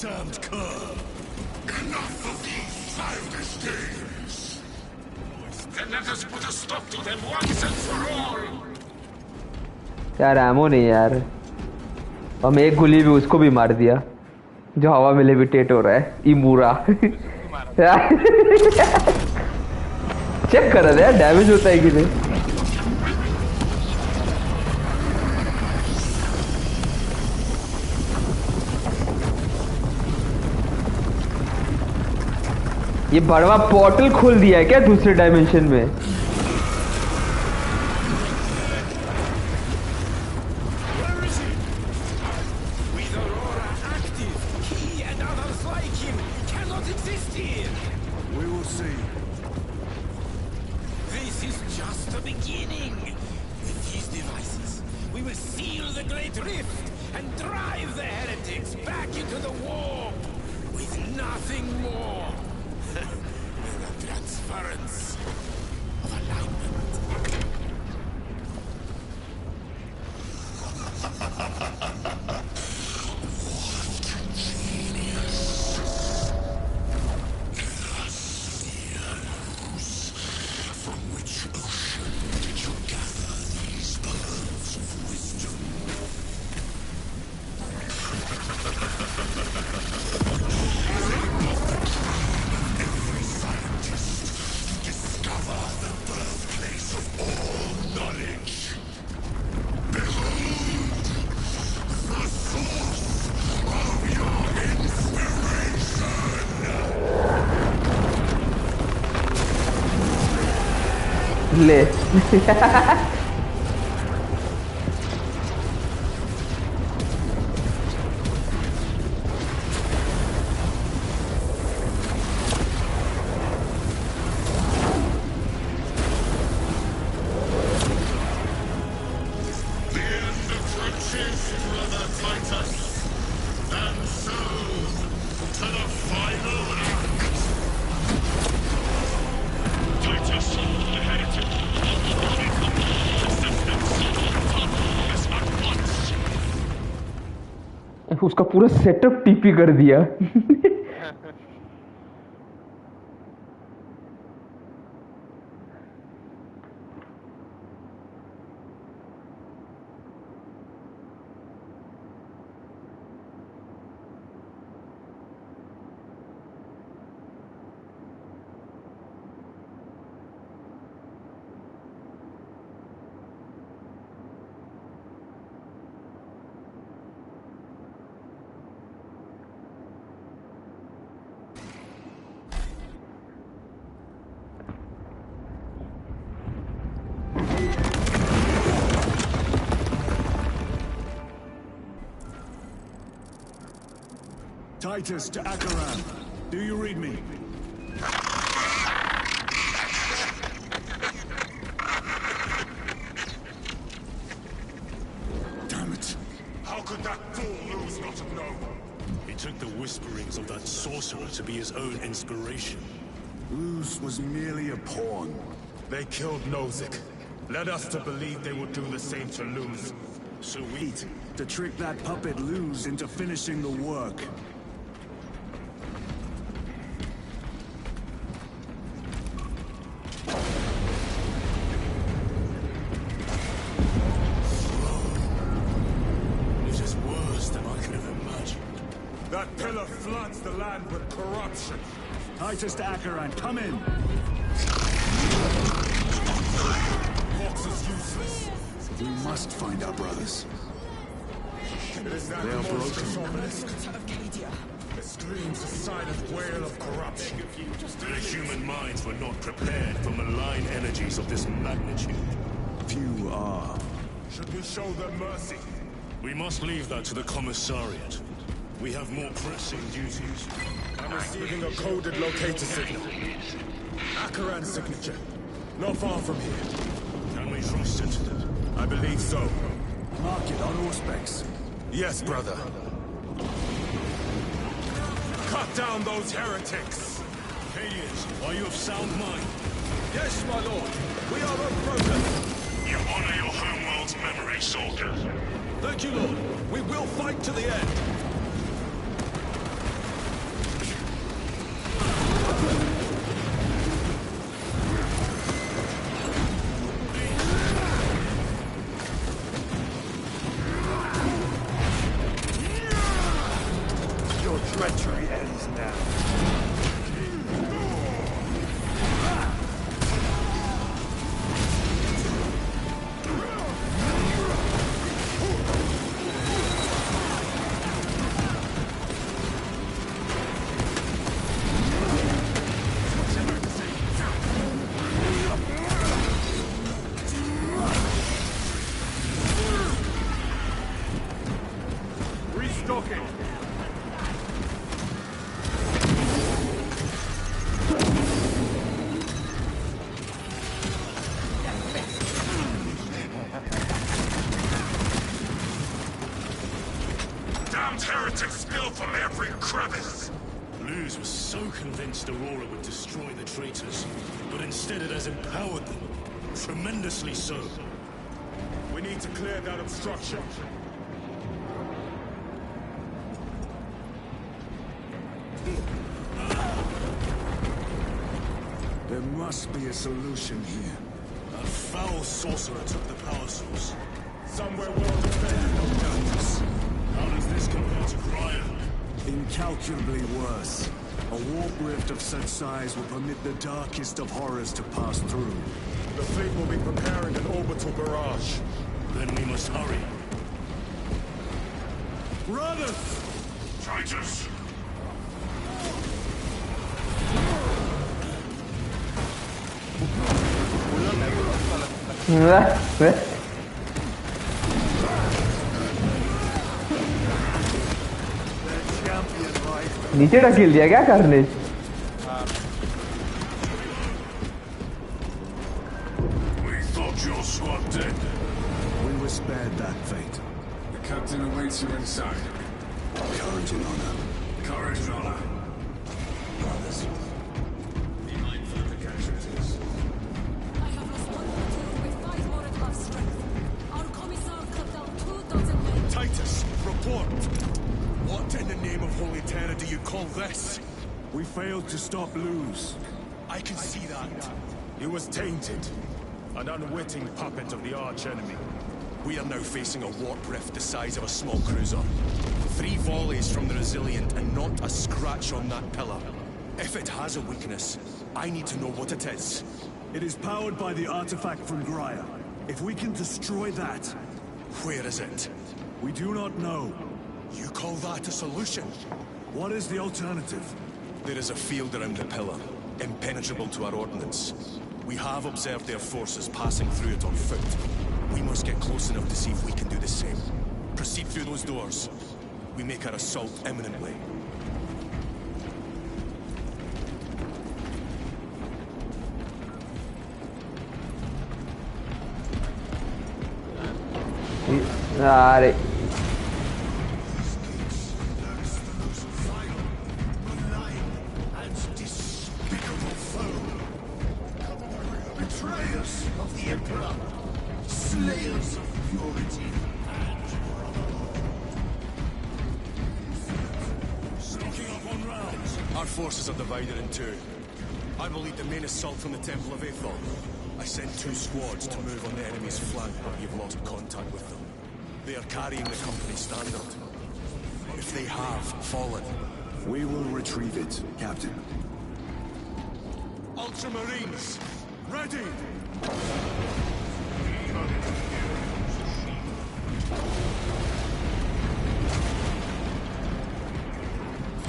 Damned cur! Enough of these childish games! Then let us put a stop to them once and for all! यार एमो नहीं यार, हम एक गोली भी उसको भी मार दिया जो हवा में लेविटेट हो रहा है। इमूरा चेक कर रहा है डैमेज होता है कि नहीं। ये बड़वा पोर्टल खोल दिया है क्या दूसरे डायमेंशन में? ले उसका पूरा सेटअप टीपी कर दिया। Titus to Akaran. Do you read me? Damn it. How could that fool lose not have known? He took the whisperings of that sorcerer to be his own inspiration. Luz was merely a pawn. They killed Nozick. Led us to believe they would do the same to Luz. So we... To trick that puppet Luz into finishing the work. It is worse than I could have imagined. That pillar floods the land with corruption. Titus to Akaran, come in! Vox is useless. We must find our brothers. It is that They are most broken. dishonest. screams a silent wail of corruption. The human minds were not prepared for malign energies of this magnitude. Few are. Should we show them mercy? We must leave that to the commissariat. We have more pressing duties. I'm receiving a coded locator signal. Akaran's signature. Not far from here. Can we trust it? I believe so. Mark it on Auspex. Yes, brother. Cut down those heretics! Cadians, are you of sound mind? Yes, my lord. We are unbroken. You honor your homeworld's memory, soldier. Thank you, lord. We will fight to the end. Your treachery ends now. Restocking. Damned heretics spill from every crevice! Luz was so convinced Aurora would destroy the traitors, but instead it has empowered them. Tremendously so. We need to clear that obstruction. There must be a solution here. A foul sorcerer took the power source. Somewhere well defended, no doubts. How does this compare to Graya? Incalculably worse. A warp rift of such size will permit the darkest of horrors to pass through. The fleet will be preparing an orbital barrage. Then we must hurry. Brothers! Traitors! नीचे ढकेल दिया क्या carnage? We thought your squad dead. We were spared that fate. The captain awaits you inside. Courage and honor. Courage and honor. Brothers. Be mindful of the casualties. I have lost one platoon with 5 more at half strength. Our commissar cut down 2,000 men. Titus, report! What in the name of Holy Terror do you call this? We failed to stop Luz. I can see that. He was tainted. An unwitting puppet of the arch-enemy. We are now facing a warp rift the size of a small cruiser. 3 volleys from the Resilient and not a scratch on that pillar. If it has a weakness, I need to know what it is. It is powered by the artifact from Graya. If we can destroy that... Where is it? We do not know. You call that a solution? What is the alternative? There is a field around the pillar, impenetrable to our ordnance. We have observed their forces passing through it on foot. We must get close enough to see if we can do the same. Proceed through those doors. We make our assault imminently. अरे Betrayers of the Emperor, slayers of purity and Stocking up on rounds. Our forces are divided in two. I will lead the main assault from the Temple of Aethon. I sent 2 squads to move on the enemy's flank, but you've lost contact with them. They are carrying the company standard. If they have fallen, We will retrieve it, Captain. Ultramarines, ready!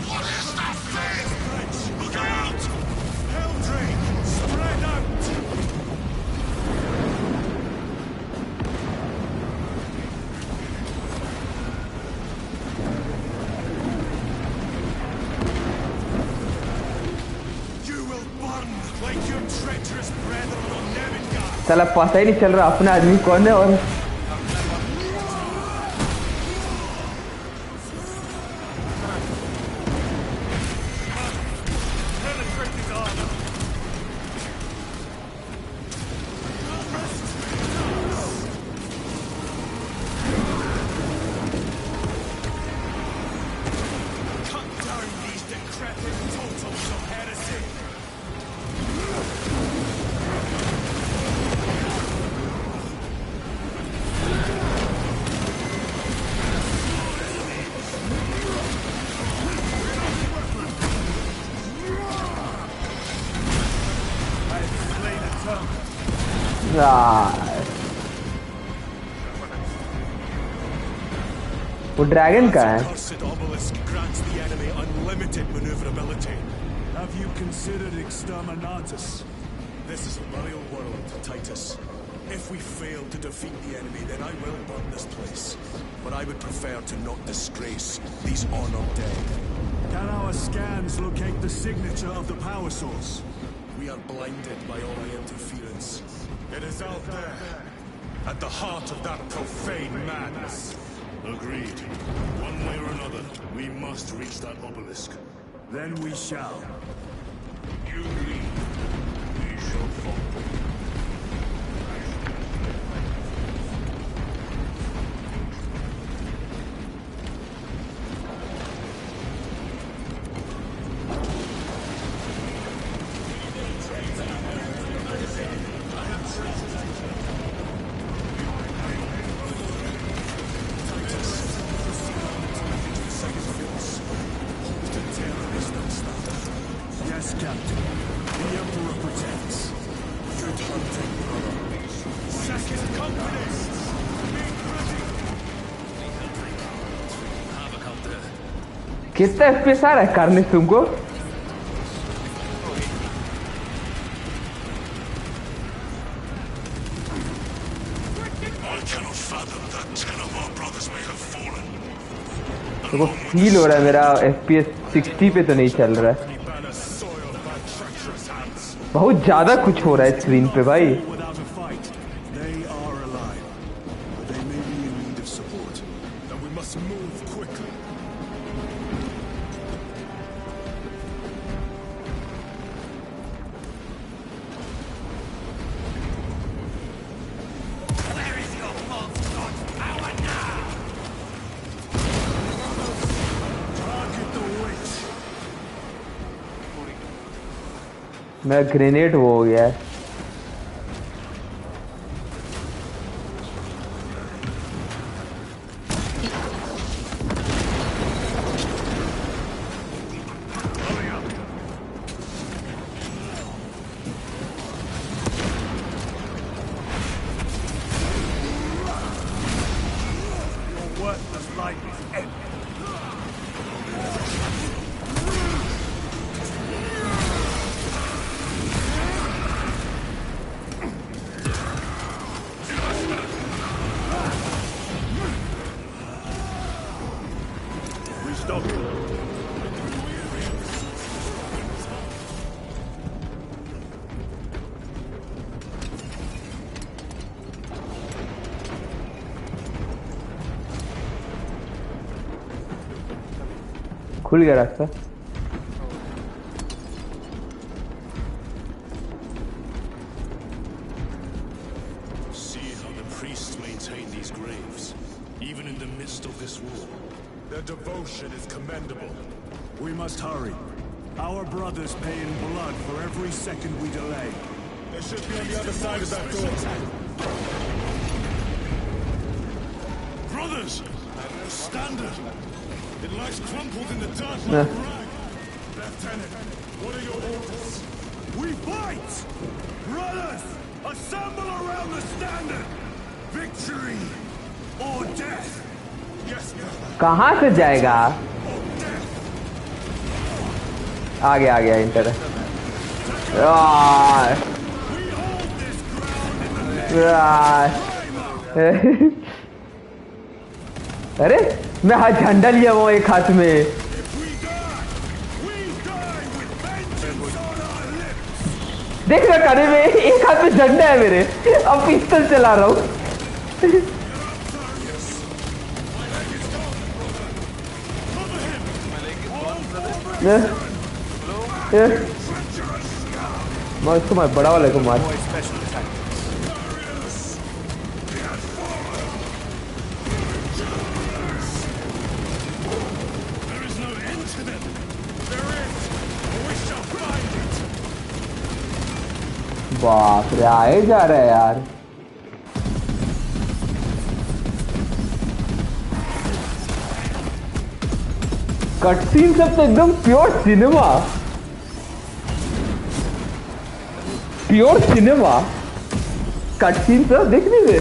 What is साला पता ही नहीं चल रहा अपना आदमी कौन है और वो ड्रैगन का है। Have you considered exterminatus? This is a real world, Titus. If we fail to defeat the enemy, then I will burn this place. But I would prefer to not disgrace these honored dead. Can our scans locate the signature of the power source? We are blinded by all the interference. It is out there, at the heart of that profane madness. Agreed. One way or another, we must reach that obelisk. Then we shall. You lead, we shall follow. Yes, Captain. The Emperor protects. Good hunting, brother. Second companies! Havoc out there. कितना FPS आ रहा है carnage तुमको? I cannot fathom that 10 of our brothers may have fallen. देखो feel हो रहा है मेरा FPS 60 पे तो नहीं चल रहा है, बहुत ज्यादा कुछ हो रहा है स्क्रीन पे भाई। Without a fight, they are alive. But they may be in need of support. Then we must move quickly. Where is your false god power now? Target the witch. मेरा ग्रेनेड वो हो गया है। Your worthless life is empty. We stop him. खुल गया रास्ता। See how the priests maintain these graves, even in the midst of this war. Their devotion is commendable. We must hurry. Our brothers pay in blood for every second we delay. They should be on the other side of that door. Brothers! Standard! It lies crumpled in the dirt like a rag. Lieutenant, what are your orders? We fight! Brothers, assemble around the standard! Victory or death! Yes, brother. कहाँ से जाएगा? आ गया inter. अरे मैं हाथ झंडा लिया वो एक हाथ में। देख ना करे में एक हाथ में झंडा है मेरे, अब पिस्टल चला रहा हूँ। मैं इसको मार, बड़ा वाले को मार। बाप रे, आए जा रहा है यार। कटसीन सब तो एकदम pure cinema, pure cinema. Cutscene सब देख नहीं दे।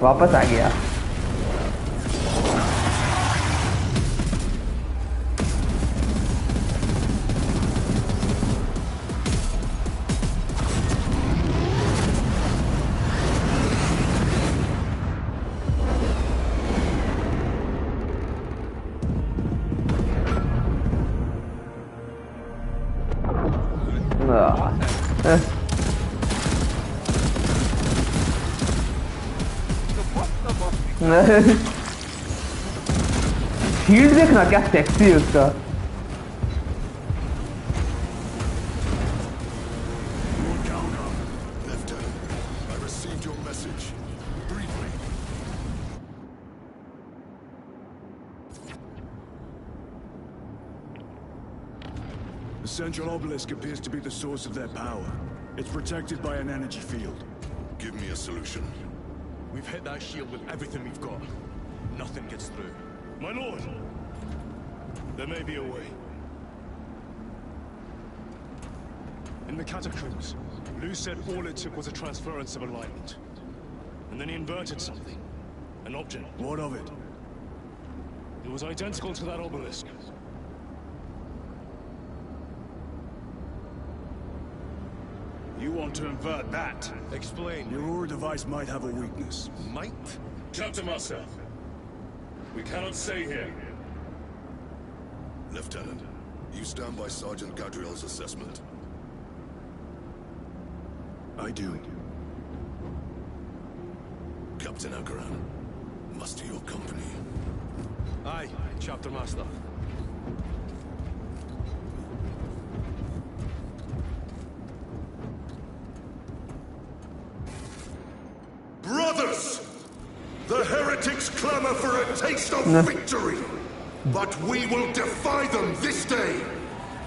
वापस आ गया। शील्ड देखना क्या सेक्सी है उसका। The central obelisk appears to be the source of their power. It's protected by an energy field. Give me a solution. We've hit that shield with everything we've got. Nothing gets through. My lord! There may be a way. In the catacombs, Lu said all it took was a transference of alignment. And then he inverted something. An object. What of it? It was identical to that obelisk. You want to invert that? Explain. Your aura device might have a weakness. Might? Captain Master, we cannot stay here. Lieutenant, you stand by Sergeant Gadriel's assessment. I do. Captain Akaran, muster your company. Aye, Chapter Master. Brothers! The heretics clamor for a taste of victory! But we will defy them this day,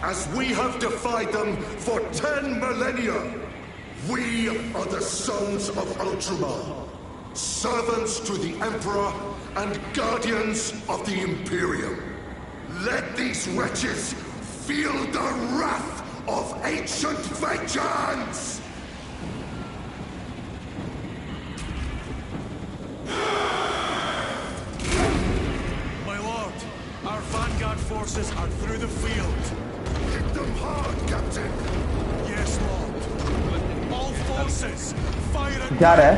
as we have defied them for 10 millennia. We are the sons of Ultramar, servants to the Emperor and guardians of the Imperium. Let these wretches feel the wrath of ancient vengeance! My lord, our vanguard forces are through the field. Hit them hard, Captain! Yes, lord. All forces, fire at जा रहा है।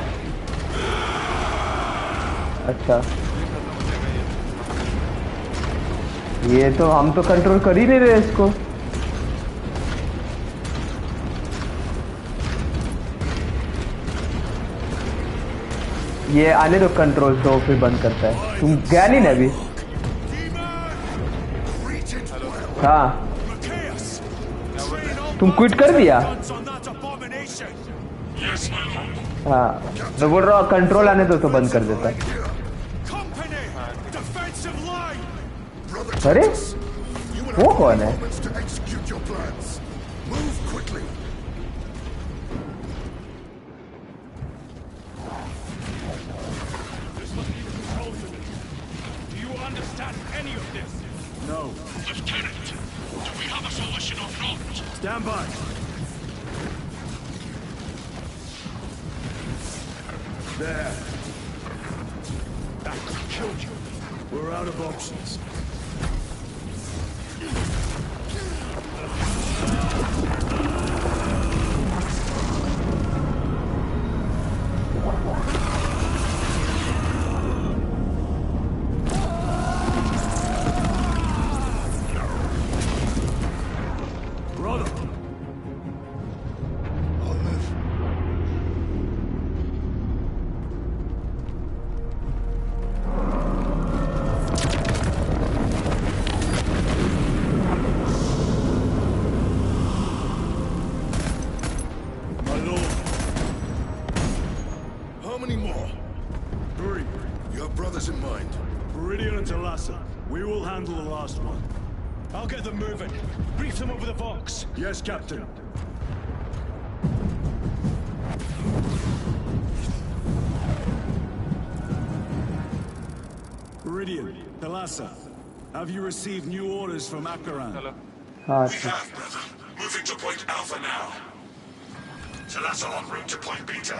अच्छा, ये तो हम तो control कर ही नहीं रहे इसको। ये आने दो कंट्रोल, तो फिर बंद करता है। तुम गया नहीं ना अभी? हाँ, तुम क्विट कर दिया? हाँ, मैं बोल रहा हूँ कंट्रोल आने दो तो बंद कर देता। अरे वो कौन है? No. Lieutenant, do we have a solution or not? Stand by. There. That killed you. We're out of options. We will handle the last one. I'll get them moving. Brief them over the box. Yes, Captain. Meridian, Thalassa, have you received new orders from Akaran? चलो हाँ We have, brother. Moving to point Alpha now. Thalassa en route to point Beta.